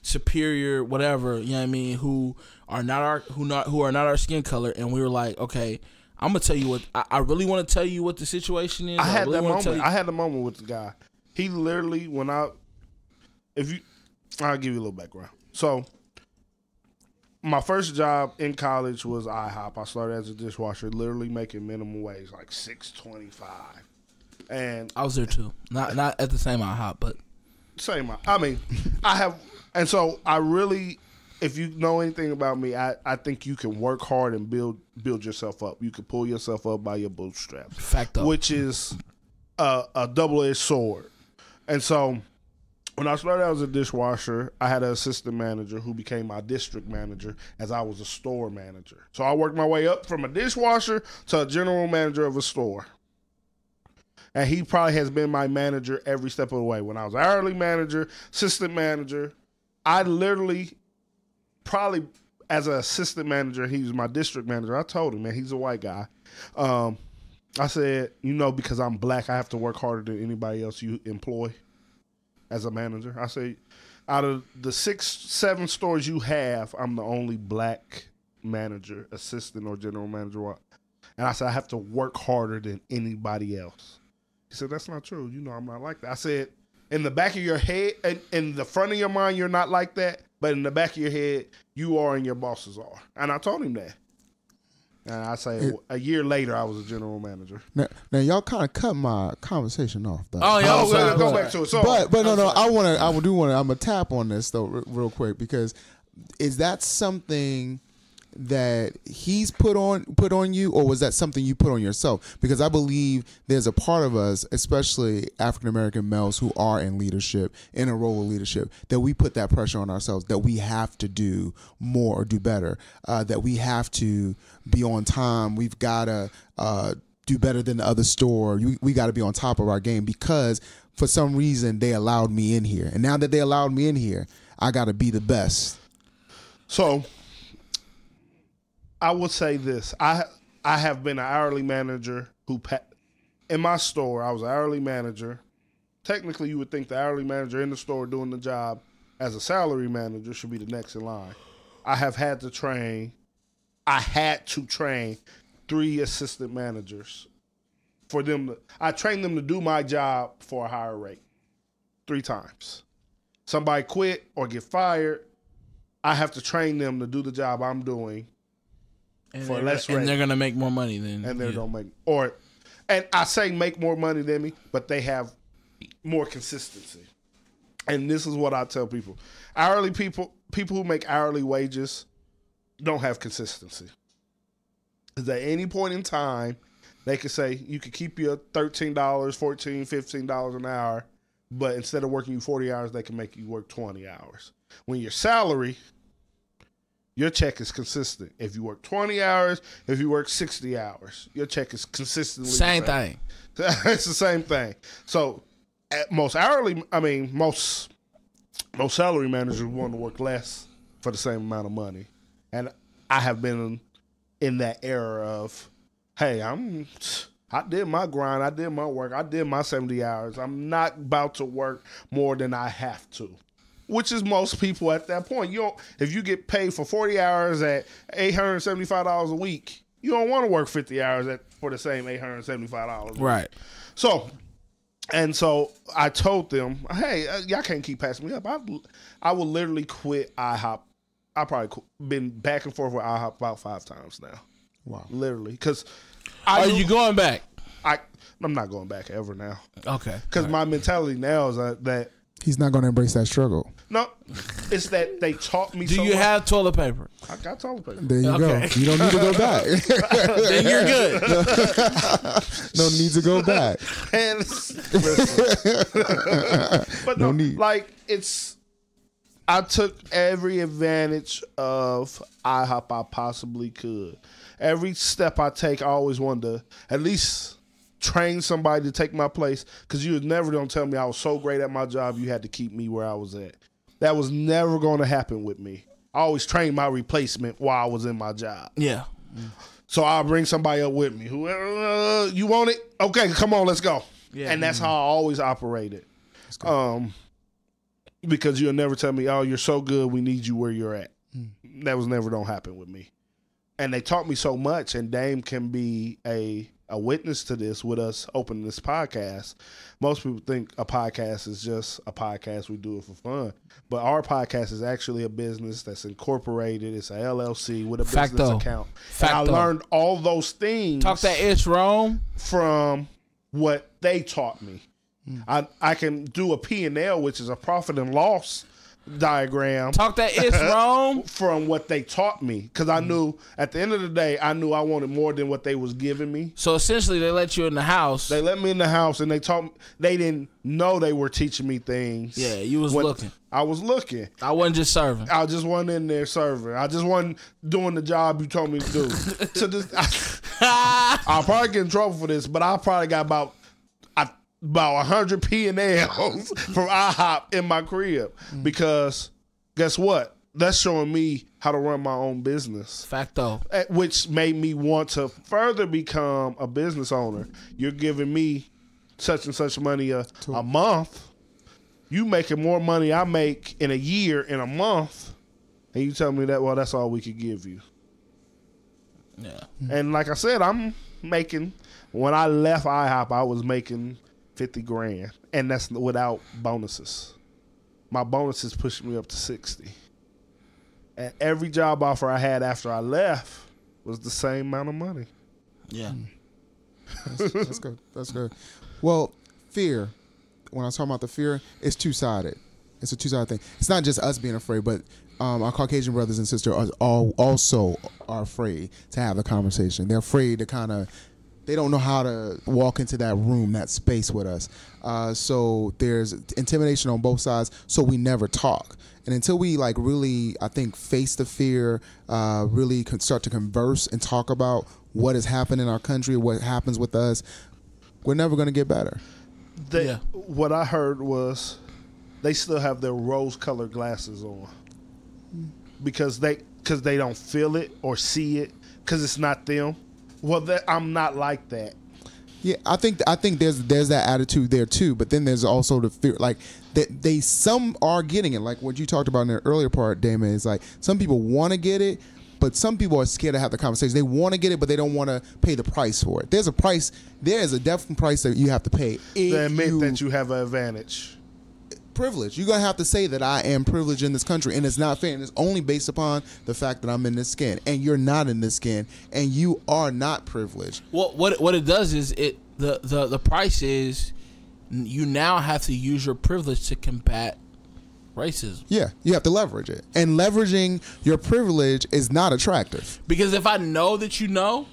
superior whatever, you know what I mean, who are not our skin color, and we were like, okay, I'm gonna tell you what I really want to tell you what the situation is. I had the moment with the guy. He literally I'll give you a little background. So my first job in college was IHOP. I started as a dishwasher, literally making minimum wage, like $6.25. And I was there too. Not at the same IHOP, but same. I mean, I have. And so I really, if you know anything about me, I think you can work hard and build yourself up. You can pull yourself up by your bootstraps. Facto. Which is a double-edged sword. And so when I started out as a dishwasher, I had an assistant manager who became my district manager as I was a store manager. So I worked my way up from a dishwasher to a general manager of a store. And he probably has been my manager every step of the way. When I was hourly manager, assistant manager, I literally, probably as an assistant manager, he was my district manager. I told him, man, he's a white guy. I said, because I'm black, I have to work harder than anybody else you employ as a manager. I say, out of the 6-7 stores you have, I'm the only black manager, assistant, or general manager. And I said, I have to work harder than anybody else. He said, that's not true. I'm not like that. I said, in the back of your head, in the front of your mind, you're not like that. But in the back of your head, you are and your bosses are. And I told him that. And I say a year later, I was a general manager. Now y'all kind of cut my conversation off. Though. Oh, yeah. Let's go back to it. So, but no, I'm gonna tap on this though real quick, because is that something that he's put on you, or was that something you put on yourself? Because I believe there's a part of us, especially African American males who are in leadership, in a role of leadership, that we put that pressure on ourselves, that we have to do more or do better, that we have to be on time, we've got to do better than the other store, we got to be on top of our game, because for some reason they allowed me in here, and now that they allowed me in here, I got to be the best. So I would say this. I have been an hourly manager in my store, I was an hourly manager. Technically, you would think the hourly manager in the store doing the job as a salary manager should be the next in line. I had to train 3 assistant managers for them. I trained them to do my job for a higher rate 3 times. Somebody quit or get fired, I have to train them to do the job I'm doing for less rate. And they're going to make more money than and they don't make and I say make more money than me, but they have more consistency. And this is what I tell people. Hourly people who make hourly wages don't have consistency. Because at any point in time, they could say you could keep your $13, $14, $15 an hour, but instead of working you 40 hours, they can make you work 20 hours. When your salary, your check is consistent. If you work 20 hours, if you work 60 hours, your check is consistently same thing. It's the same thing. So most salary managers want to work less for the same amount of money. And I have been in that era of, hey, I did my grind, I did my work, I did my 70 hours. I'm not about to work more than I have to. Which is most people at that point. If you get paid for 40 hours at $875 a week, you don't want to work 50 hours for the same $875. Right. So I told them, hey, y'all can't keep passing me up. I will literally quit IHOP. I probably been back and forth with IHOP about 5 times now. Wow. Literally. Because are you going back? I'm not going back ever now. Okay. Because my mentality now is that he's not going to embrace that struggle. No, it's that they taught me. Do you have toilet paper? I got toilet paper. There you go. You don't need to go back. Then you're good. No need to go back. And but no need. I took every advantage of IHOP I possibly could. Every step I take, I always wanted to at least train somebody to take my place, because you was never going to tell me I was so great at my job you had to keep me where I was at. That was never going to happen with me. I always trained my replacement while I was in my job. Yeah. So I'll bring somebody up with me. Who you want it? Okay, come on, let's go. Yeah. And that's how I always operated. Because you'll never tell me, oh, you're so good, we need you where you're at. That was never going to happen with me. And they taught me so much, and Dame can be a witness to this with us opening this podcast. Most people think a podcast is just a podcast, we do it for fun. But our podcast is actually a business that's incorporated. It's a LLC with a business account. And I learned all those things. Talk that ish, Rome. From what they taught me. I can do a P&L, which is a profit and loss diagram. Talk that ish, Rome. From what they taught me, because I knew at the end of the day, I knew I wanted more than what they was giving me. So essentially, they let you in the house. They let me in the house, and they taught me. They didn't know they were teaching me things. Yeah, you was looking. I was looking. I wasn't just serving. I just wasn't in there serving. I just wasn't doing the job you told me to do. I'll probably get in trouble for this, but I probably got about 100 P&Ls from IHOP in my crib, because guess what? That's showing me how to run my own business. Facto. Which made me want to further become a business owner. You're giving me such and such money a month. You making more money I make in a year in a month, and you tell me that, well, that's all we could give you. Yeah. And like I said, I'm making, when I left IHOP, I was making $50,000, and that's without bonuses. My bonuses pushed me up to 60. And every job offer I had after I left, was the same amount of money. Yeah. That's good. That's good. Well, fear. When I was talking about the fear, it's two-sided. It's a two-sided thing. It's not just us being afraid, but our Caucasian brothers and sisters also are afraid to have the conversation. They're afraid to they don't know how to walk into that room, that space with us. So there's intimidation on both sides, so we never talk. And until we really, I think, face the fear, really start to converse and talk about what has happened in our country, what happens with us, we're never going to get better. What I heard was they still have their rose-colored glasses on because they don't feel it or see it because it's not them. Well, I'm not like that. Yeah, I think there's that attitude there too, but then there's also the fear, like that some are getting it, like what you talked about in the earlier part, Damon. Is like some people want to get it, but some people are scared to have the conversation. They want to get it, but they don't want to pay the price for it. There's a price. There is a definite price that you have to pay. To admit that you have an advantage. Privilege. You're going to have to say that I am privileged in this country, and it's not fair, and it's only based upon the fact that I'm in this skin, and you're not in this skin, and you are not privileged. Well, what it does is the price is you now have to use your privilege to combat racism. Yeah, you have to leverage it, and leveraging your privilege is not attractive. Because if I know that you know,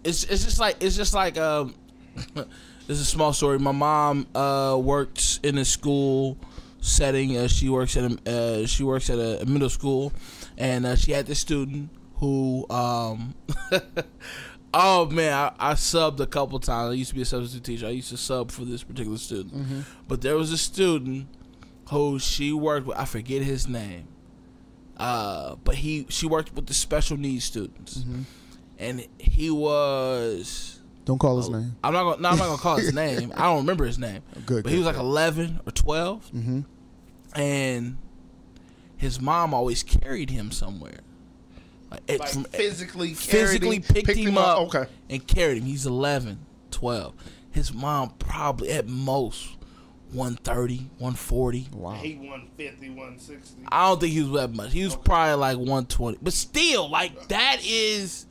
it's just like this is a small story. My mom works in a school setting. She works at a middle school, and she had this student who, oh man, I subbed a couple times. I used to be a substitute teacher. I used to sub for this particular student, but there was a student who she worked with. I forget his name, but she worked with the special needs students, and he was. Don't call his name. I'm not gonna call his name. I don't remember his name. Good. But he was like 11 or 12, and his mom always carried him somewhere. Physically picked him up okay. and carried him. He's 11, 12. His mom probably at most 130, 140. Wow. He 150, 160. I don't think he was that much. He was probably like 120. But still, like that is.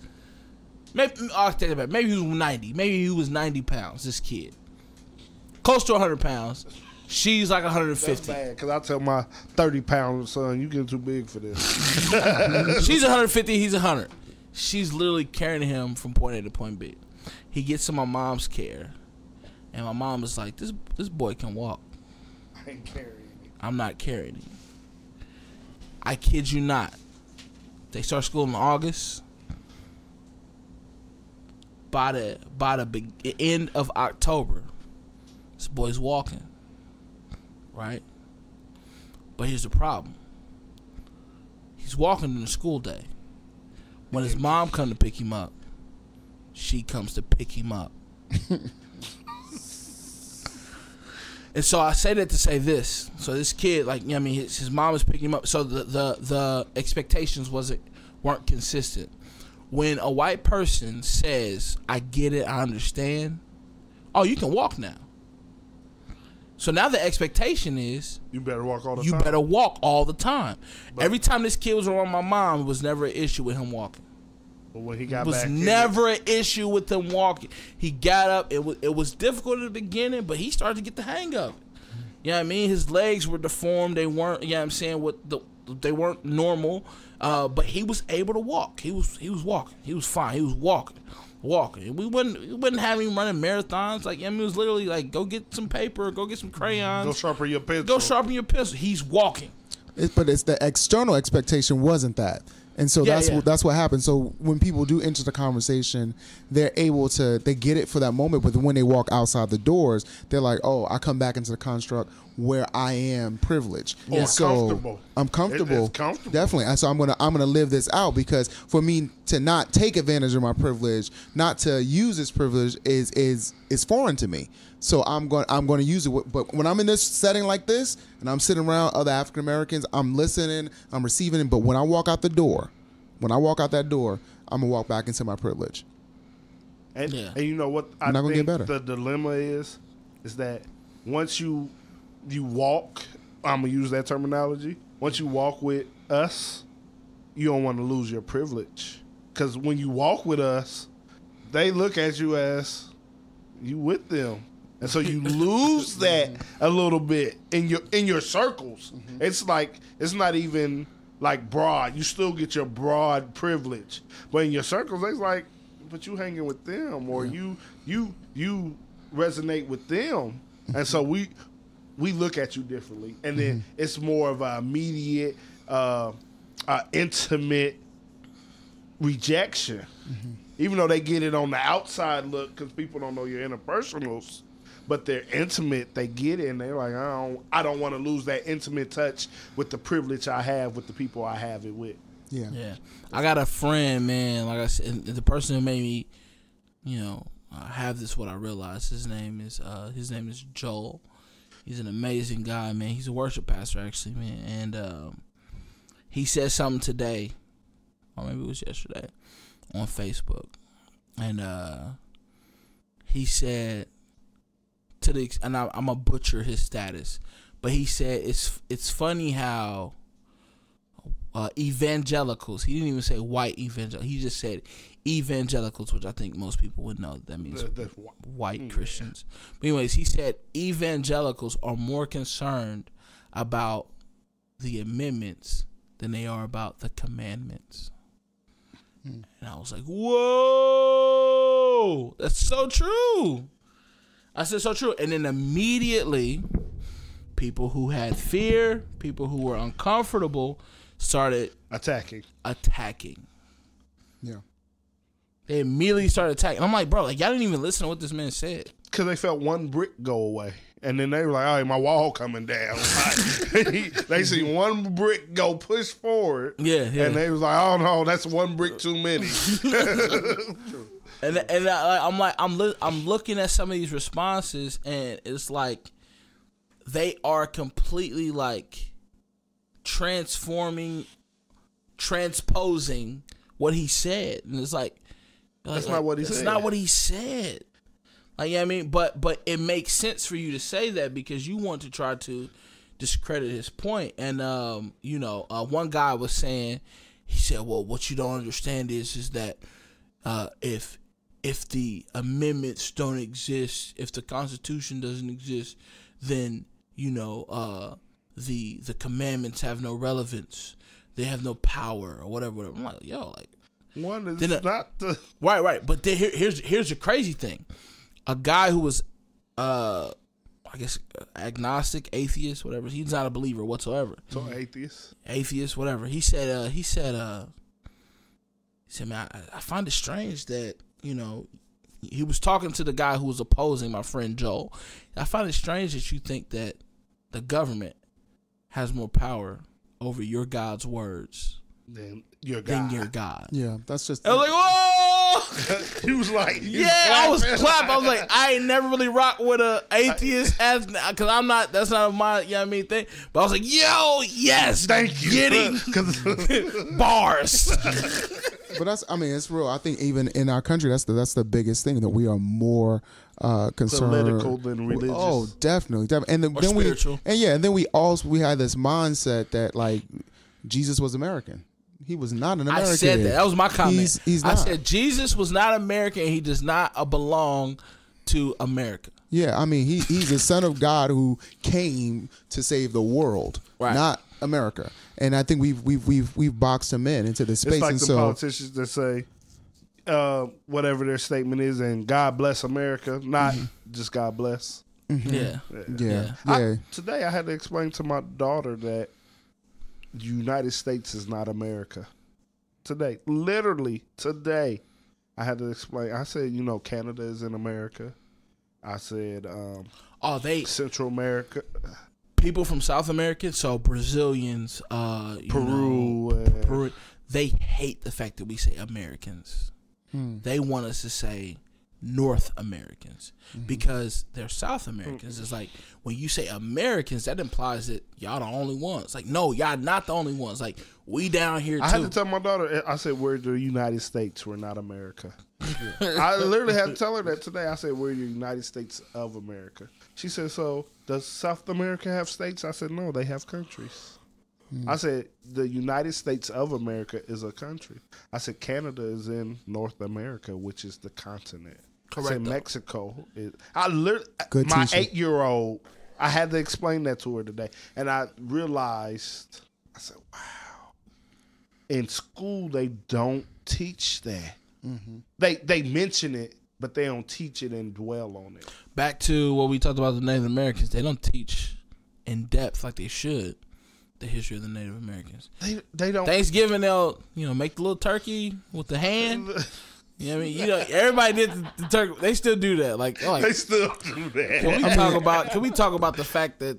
Maybe I'll take that back. Maybe he was 90. Maybe he was 90 pounds. This kid, close to 100 pounds. She's like 150. That's bad because I tell my 30-pound son, "You getting too big for this." She's 150. He's 100. She's literally carrying him from point A to point B. He gets to my mom's care, and my mom is like, "This boy can walk. I ain't carrying him. I'm not carrying him." I kid you not. They start school in August. By the end of October, this boy's walking, right? But here's the problem. He's walking in the school day. When his mom comes to pick him up, she comes to pick him up. And so I say that to say this. So this kid, his mom is picking him up. So the expectations weren't consistent. When a white person says, "I get it, I understand," oh, you can walk now. So now the expectation is you better walk all the time. You better walk all the time. But every time this kid was around my mom, it was never an issue with him walking. But when he got it back, was never an issue with him walking. He got up. It was difficult at the beginning, but he started to get the hang of it. You know what I mean? His legs were deformed. They weren't. You know what I'm saying? They weren't normal. But he was able to walk. He was walking. He was fine. He was walking. And we wouldn't have him running marathons. Like, it was literally like, go get some paper, go get some crayons, go sharpen your pencil. He's walking. But it's the external expectation wasn't that. And so that's what happens. So when people do enter the conversation, they're able to, they get it for that moment, but when they walk outside the doors, they're like, oh, I come back into the construct where I am privileged. Yeah. And so Comfortable. I'm comfortable. It's comfortable. Definitely. And so I'm gonna live this out, because for me to not take advantage of my privilege, not to use this privilege is foreign to me. So I'm going to use it. But when I'm in this setting like this, and I'm sitting around other African Americans, I'm listening, I'm receiving it. But when I walk out that door, I'm gonna walk back into my privilege. And you know what? I not gonna think get better. The dilemma is that once you walk, I'm gonna use that terminology. Once you walk with us, you don't want to lose your privilege. Because when you walk with us, they look at you as you with them. And so you lose that a little bit in your circles. It's like, it's not even like broad. You still get your broad privilege. But in your circles, it's like, but you hanging with them, or you resonate with them. And so we look at you differently. And then it's more of an immediate, intimate rejection. Even though they get it on the outside look, because people don't know your interpersonals, but they're intimate, they get it, and they're like, I don't want to lose that intimate touch with the privilege I have with the people I have it with. Yeah. I got a friend, man, like I said, the person who made me, have this, what I realized, his name is Joel. He's an amazing guy, man. He's a worship pastor, actually, man. And he said something today, or maybe it was yesterday, on Facebook. And he said, and I'm going to butcher his status, but he said it's funny how evangelicals, he didn't even say white evangelicals, he just said evangelicals, which I think most people would know that means white Christians. But anyways, he said evangelicals are more concerned about the amendments than they are about the commandments. And I was like, whoa, that's so true. I said, so true. And then immediately, people who had fear, people who were uncomfortable, started attacking. Yeah. They immediately started attacking. I'm like, bro, like, y'all didn't even listen to what this man said. Because they felt one brick go away. And then they were like, all right, my wall coming down. They see one brick go push forward. Yeah. And they was like, oh, no, that's one brick too many. And I'm looking at some of these responses, and it's like they are completely like transposing what he said, and it's like that's not what he said. That's not what he said. Like, I mean, but it makes sense for you to say that because you want to try to discredit his point. And one guy was saying, he said, well, what you don't understand is that if the amendments don't exist, if the Constitution doesn't exist, then the commandments have no relevance. They have no power or whatever. I'm like, yo, like one is not the right. But here's the crazy thing. A guy who was, I guess, agnostic, atheist, whatever. He's not a believer whatsoever. So atheist, whatever. He said, man, I find it strange that he was talking to the guy who was opposing my friend Joel. I find it strange that you think that the government has more power over your God's words than your God. Yeah, that's just. I was like, whoa! He was like, I was clapping. I was like, I ain't never really rocked with a atheist because I'm not. That's not my thing. But I was like, yo, yes, thank you, getting bars. But it's real. I think even in our country, that's the biggest thing, that we are more concerned, political than religious. Oh, definitely. And then spiritual. we had this mindset that like Jesus was American. He was not an American. I said that. That was my comment. He's not. I said Jesus was not American. He does not belong to America. Yeah, I mean he's the Son of God who came to save the world, not America. And I think we've boxed him into this space. It's like the politicians that say whatever their statement is, and God bless America, not just God bless. Mm-hmm. Yeah. Today I had to explain to my daughter that the United States is not America. Today, literally today, I had to explain. I said, Canada is in America. I said, Central America. People from South America, so Brazilians, Peru, they hate the fact that we say Americans. They want us to say North Americans because they're South Americans. It's like when you say Americans, that implies that y'all the only ones. Like, no, y'all not the only ones. Like, we down here too. I had to tell my daughter, I said, we're the United States, we're not America. I literally had to tell her that today. I said, we're the United States of America. She said, so does South America have states? I said, no, they have countries. I said the United States of America is a country. I said Canada is in North America, which is the continent. Correct. I said Mexico is. I literally, Good my teacher. 8-year-old, I had to explain that to her today, and I realized. I said, "Wow." In school, they don't teach that. They mention it, but they don't teach it and dwell on it. Back to what we talked about the Native Americans. They don't teach in depth like they should the history of the Native Americans. They don't. Thanksgiving, they'll make the little turkey with the hand. You know what I mean? Everybody did the turkey. They still do that. Like They still do that. Can we talk about the fact that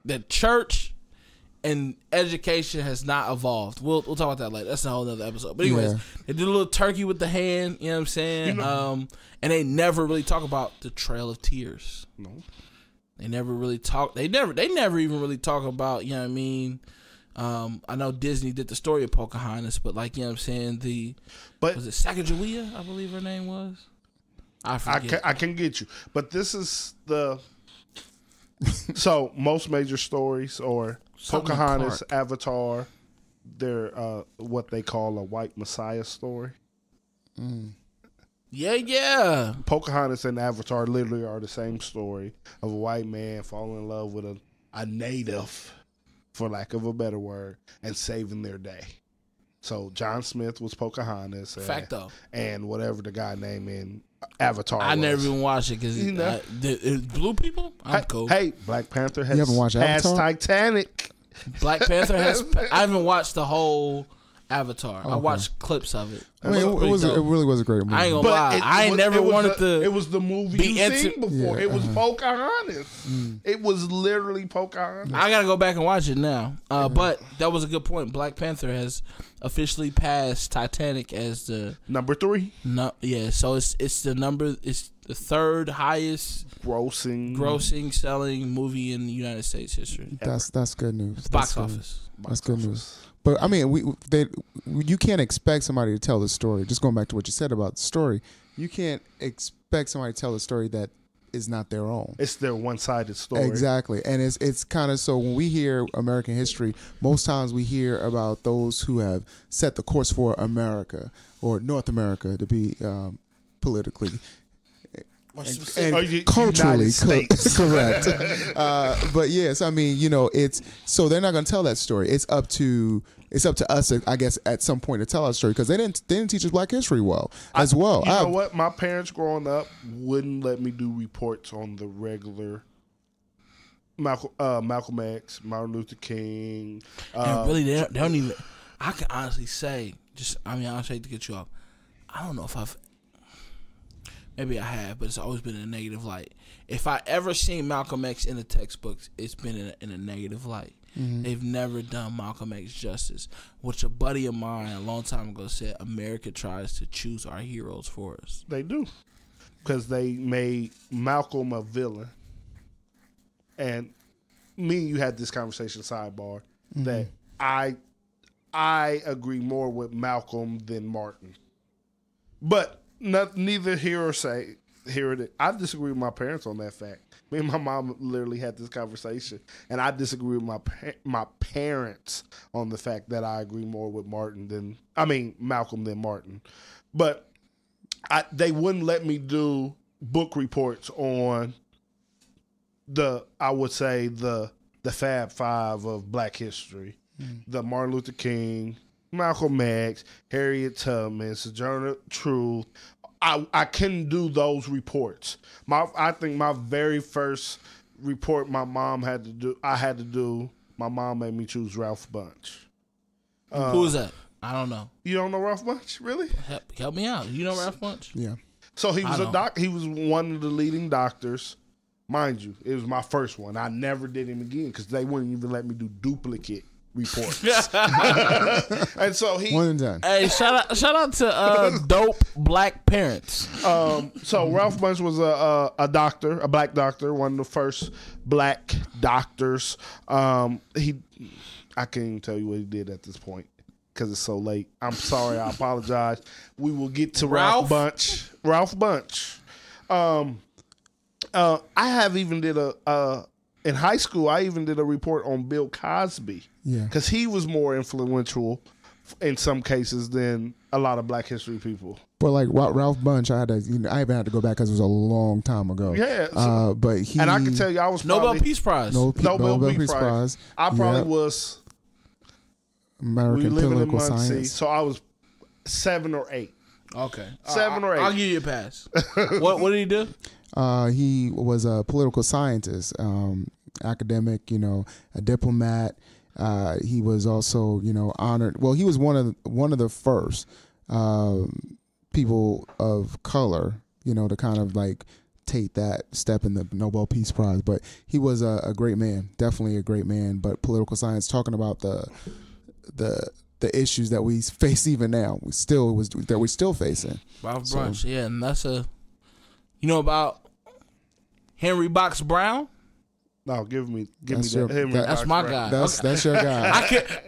the church and education has not evolved? We'll talk about that later. That's a whole other episode. But anyways, they did a little turkey with the hand. You know what I'm saying? And they never really talk about the Trail of Tears. No. They never really talk. They never even really talk about. You know what I mean? I know Disney did the story of Pocahontas, but like you know what I'm saying, was it Sacagawea? I believe her name was. I forget. I can get you, but this is the. So most major stories or Pocahontas, Avatar, they're what they call a white messiah story. Yeah. Pocahontas and Avatar literally are the same story of a white man falling in love with a native, for lack of a better word, and saving their day. So John Smith was Pocahontas. Fact though. And whatever the guy named in Avatar I was. never even watched it because it's blue people. I'm cool. Hey, Black Panther has You haven't watched passed Avatar? Titanic. Black Panther has. I haven't watched the whole Avatar. I watched clips of it. I mean, it really was a great movie. I ain't gonna lie. I ain't never wanted to. It was the movie be you seen before. Yeah, it was Pocahontas. It was literally Pocahontas. I gotta go back and watch it now. But that was a good point. Black Panther has officially passed Titanic as the number 3. No, yeah. So it's the number. It's the third highest grossing selling movie in the United States history. That's good news. Box office. That's good news. But I mean, you can't expect somebody to tell the story. Just going back to what you said about the story, you can't expect somebody to tell a story that is not their own. It's their one-sided story. Exactly, and it's kind of so when we hear American history, most times we hear about those who have set the course for America or North America to be politically. And culturally correct. But yes, I mean, it's so they're not going to tell that story. It's up to us, I guess, at some point to tell our story because they didn't teach us Black history well. You know what? My parents growing up wouldn't let me do reports on the regular Malcolm X, Martin Luther King. And really, they don't even. I can honestly say, I hate to get you off. I don't know if I've. Maybe I have, but it's always been in a negative light. If I ever seen Malcolm X in the textbooks, it's been in a negative light. Mm-hmm. They've never done Malcolm X justice, which a buddy of mine a long time ago said America tries to choose our heroes for us. They do. Because they made Malcolm a villain. And me and you had this conversation sidebar that I agree more with Malcolm than Martin. But neither here or say here it is. I disagree with my parents on that fact. Me and my mom literally had this conversation, and I disagree with my parents on the fact that I agree more with Malcolm than Martin. But they wouldn't let me do book reports on the Fab Five of Black history, the Martin Luther King, Malcolm X, Harriet Tubman, Sojourner Truth. I couldn't do those reports. I think my very first report my mom had to do. My mom made me choose Ralph Bunche. Who is that? I don't know. You don't know Ralph Bunche, really? Help me out. You know Ralph Bunche? Yeah. So he was He was one of the leading doctors. Mind you, it was my first one. I never did him again because they wouldn't even let me do duplicate reports. And so one and done. Hey, shout out to dope Black parents. So Ralph Bunche was a doctor, a Black doctor, one of the first Black doctors. I can't even tell you what he did at this point because it's so late. I'm sorry. I apologize. We will get to Ralph Bunche. I have even did a in high school, I even did a report on Bill Cosby. Yeah. Because he was more influential in some cases than a lot of Black History people. But like Ralph Bunche, I even had to go back because it was a long time ago. Yeah. But he, and I can tell you, I was Nobel Peace Prize. Nobel Peace Prize. I probably was American Political Science. So I was 7 or 8. Okay. 7 or 8. I'll give you a pass. What did he do? He was a political scientist, academic, a diplomat. He was also, honored. Well, he was one of the first people of color, to kind of like take that step in the Nobel Peace Prize. But he was a great man, definitely a great man. But political science, talking about the issues that we face even now, we're still facing. Ralph Bunche, yeah, and that's about Henry Box Brown. No, give me That's that. That's my guy. That's your guy.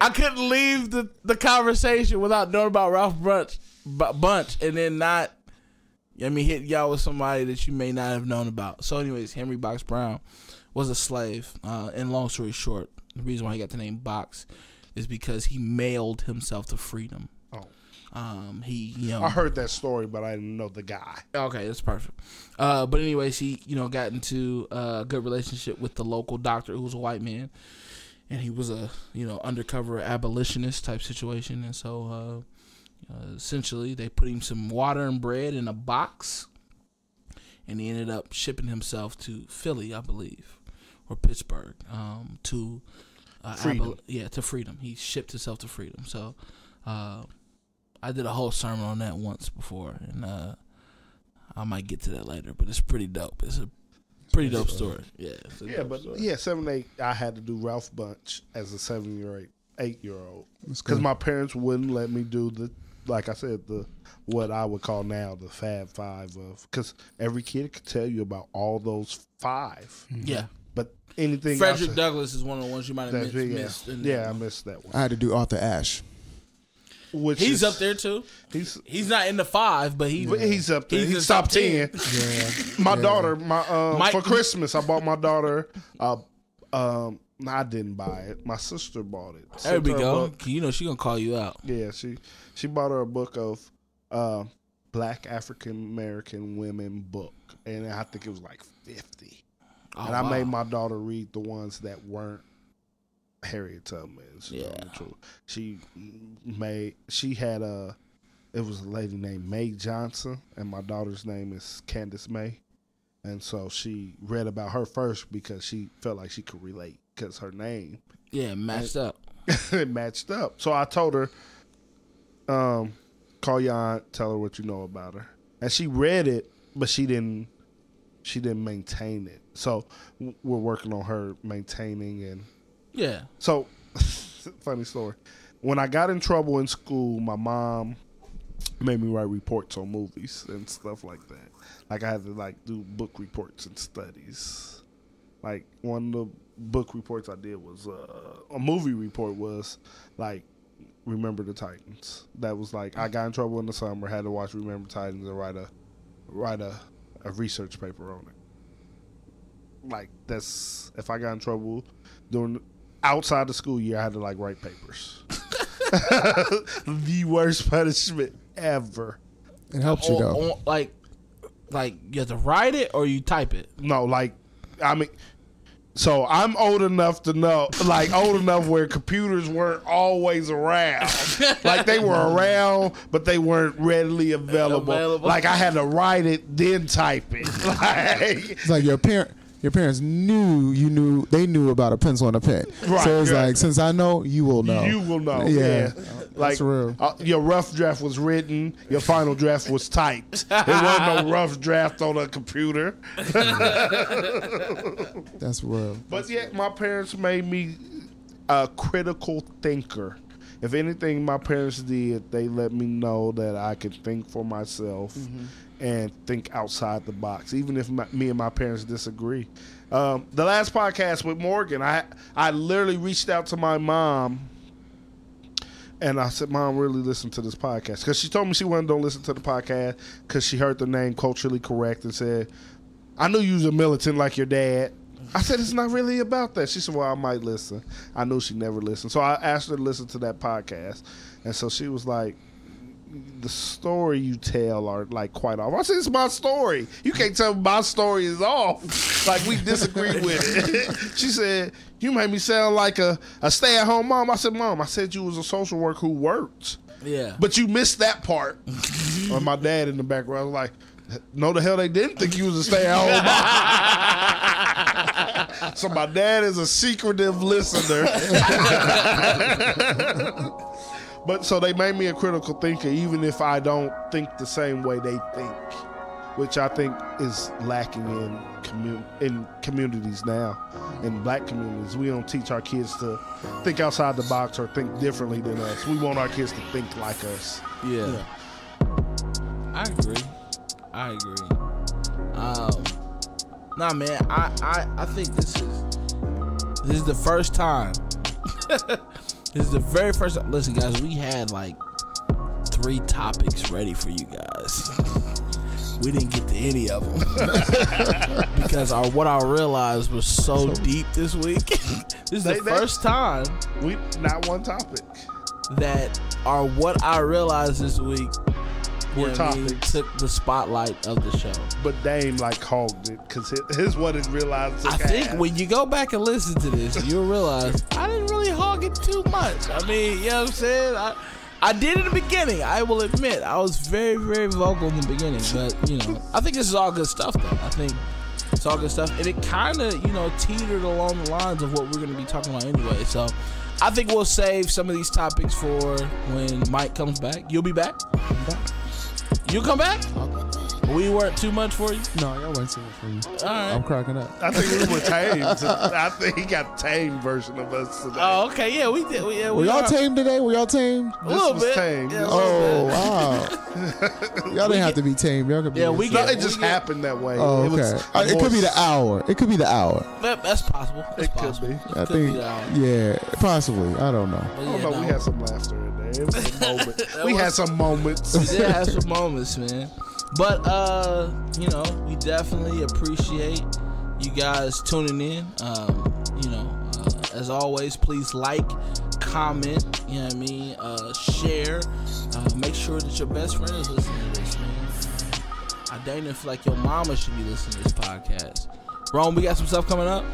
I couldn't leave the conversation without knowing about Ralph Bunche and then not, hit y'all with somebody that you may not have known about. So anyways, Henry Box Brown was a slave. And long story short, the reason why he got the name Box is because he mailed himself to freedom. Oh. I heard that story, but I didn't know the guy. Okay, that's perfect. But anyways, he got into a good relationship with the local doctor who was a white man, and he was a undercover abolitionist type situation. And so essentially, they put him some water and bread in a box, and he ended up shipping himself to Philly, I believe, or Pittsburgh, to freedom. To freedom. He shipped himself to freedom. So. I did a whole sermon on that once before, and I might get to that later. But it's pretty dope. It's a pretty dope story. Yeah. Story. 7, 8. I had to do Ralph Bunche as a 8-year-old because my parents wouldn't let me do like I said, what I would call now the Fab Five because every kid could tell you about all those 5. Yeah. But anything. Frederick Douglass is one of the ones you might have missed. Yeah, I missed that one. I had to do Arthur Ashe. He's up there too. He's not in the 5, but he's up there. He's top 10. Yeah. My daughter, for Christmas, I bought my daughter. I didn't buy it. My sister bought it. There we go. She gonna call you out. Yeah, she bought her a book of Black African American women book, and I think it was like 50. And I made my daughter read the ones that weren't Harriet Tubman's. She had it was a lady named Mae Johnson, and my daughter's name is Candace May, and so she read about her first because she felt like she could relate because her name matched up. It matched up. So I told her, call your aunt, tell her what you know about her, and she read it, but she didn't maintain it. So we're working on her maintaining and. Yeah. So, funny story. When I got in trouble in school, my mom made me write reports on movies and stuff like that. Like I had to do book reports and studies. Like one of the book reports I did was a movie report was Remember the Titans. That was I got in trouble in the summer, had to watch Remember Titans and write a research paper on it. That's if I got in trouble during outside the school year, I had to write papers. The worst punishment ever. It helps you though. You have to write it or you type it. No, so I'm old enough to know, old enough where computers weren't always around. They were around, but they weren't readily available. I had to write it, then type it. It's like your parents they knew about a pencil and a pen. Right, so it's since I know, you will know. You will know. Yeah. That's real. Your rough draft was written. Your final draft was typed. There wasn't no rough draft on a computer. That's real. But my parents made me a critical thinker. If anything my parents did, they let me know that I could think for myself. Mm-hmm. And think outside the box, even if me and my parents disagree. The last podcast with Morgan, I literally reached out to my mom, and I said, "Mom, really listen to this podcast," because she told me she wasn't gonna listen to the podcast because she heard the name Culturally Correct and said, "I knew you was a militant like your dad." I said, it's not really about that. She said, well, I might listen. I knew she never listened. So I asked her to listen to that podcast. And so she was like, the story you tell are like quite off. I said, it's my story. You can't tell me my story is off. Like, we disagree with it. She said, you made me sound like a stay-at-home mom. I said, Mom, I said you was a social worker who worked. Yeah. But you missed that part. Or my dad in the background was like, no, the hell they didn't think you was a stay-at-home mom. So my dad is a secretive listener. But so they made me a critical thinker, even if I don't think the same way they think, which I think is lacking in communities now, in black communities. We don't teach our kids to think outside the box or think differently than us. We want our kids to think like us. Yeah. I agree. Nah, man, I think this is the first time. This is the very first time. Listen, guys, we had like 3 topics ready for you guys. We didn't get to any of them because what I realized was so deep this week. This is the first time we not one topic that what I realized this week took the spotlight of the show. But Dame like hogged it because his what it realized. I think when you go back and listen to this, you'll realize I didn't really hog it too much. I mean, you know what I'm saying? I did in the beginning. I will admit I was very, very vocal in the beginning, but I think this is all good stuff though. I think it's all good stuff, and it kind of teetered along the lines of what we're going to be talking about anyway. So I think we'll save some of these topics for when Mike comes back. You'll be back. You come back? We weren't too much for you? No, y'all weren't too much for you. All right. I'm cracking up. I think we were tamed. I think he got tamed version of us today. Oh, okay. Yeah, we did. Were y'all tamed today? Were y'all tamed? A little bit. Tamed. Yeah, wow. Y'all didn't have to be tamed. Y'all could be. Yeah, it just happened that way. Oh, okay. It could be the hour. It could be the hour. That's possible. It's possible. Could be. I think. Yeah, possibly. I don't know. We had some laughter in there. It was a moment. We had some moments. We did have some moments, man. But we definitely appreciate you guys tuning in. As always, please like, comment, share. Make sure that your best friend is listening to this, man. I dang feel like your mama should be listening to this podcast. Rome, we got some stuff coming up?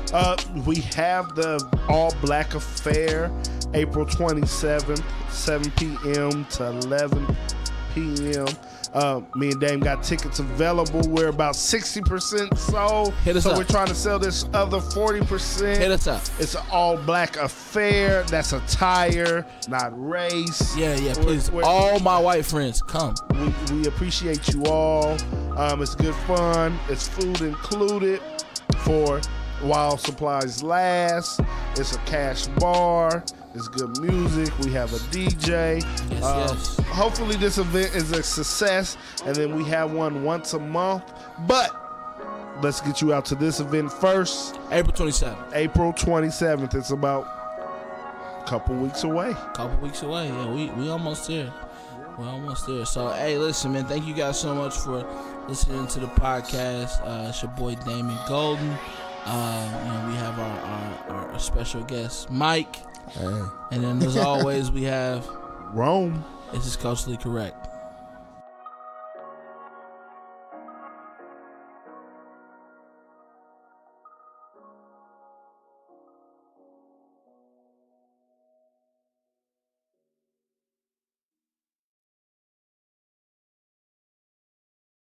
We have the All Black Affair, April 27th, 7 p.m. to 11 p.m. Me and Dame got tickets available. We're about 60% sold. Hit us up. We're trying to sell this other 40%. Hit us up. It's an all black affair. That's attire, not race. Yeah, please. All my white friends, come. We appreciate you all. It's good fun. It's food included for while supplies last. It's a cash bar. It's good music. We have a DJ. Yes. Hopefully this event is a success, and then we have one once a month. But let's get you out to this event first. April 27th. April 27th. It's about a couple weeks away. Yeah, we almost there. We're almost there. So, hey, listen, man, thank you guys so much for listening to the podcast. It's your boy Damon Golden. We have our special guest, Mike. Hey. And then, as always, we have Rome. This is Culturally Correct.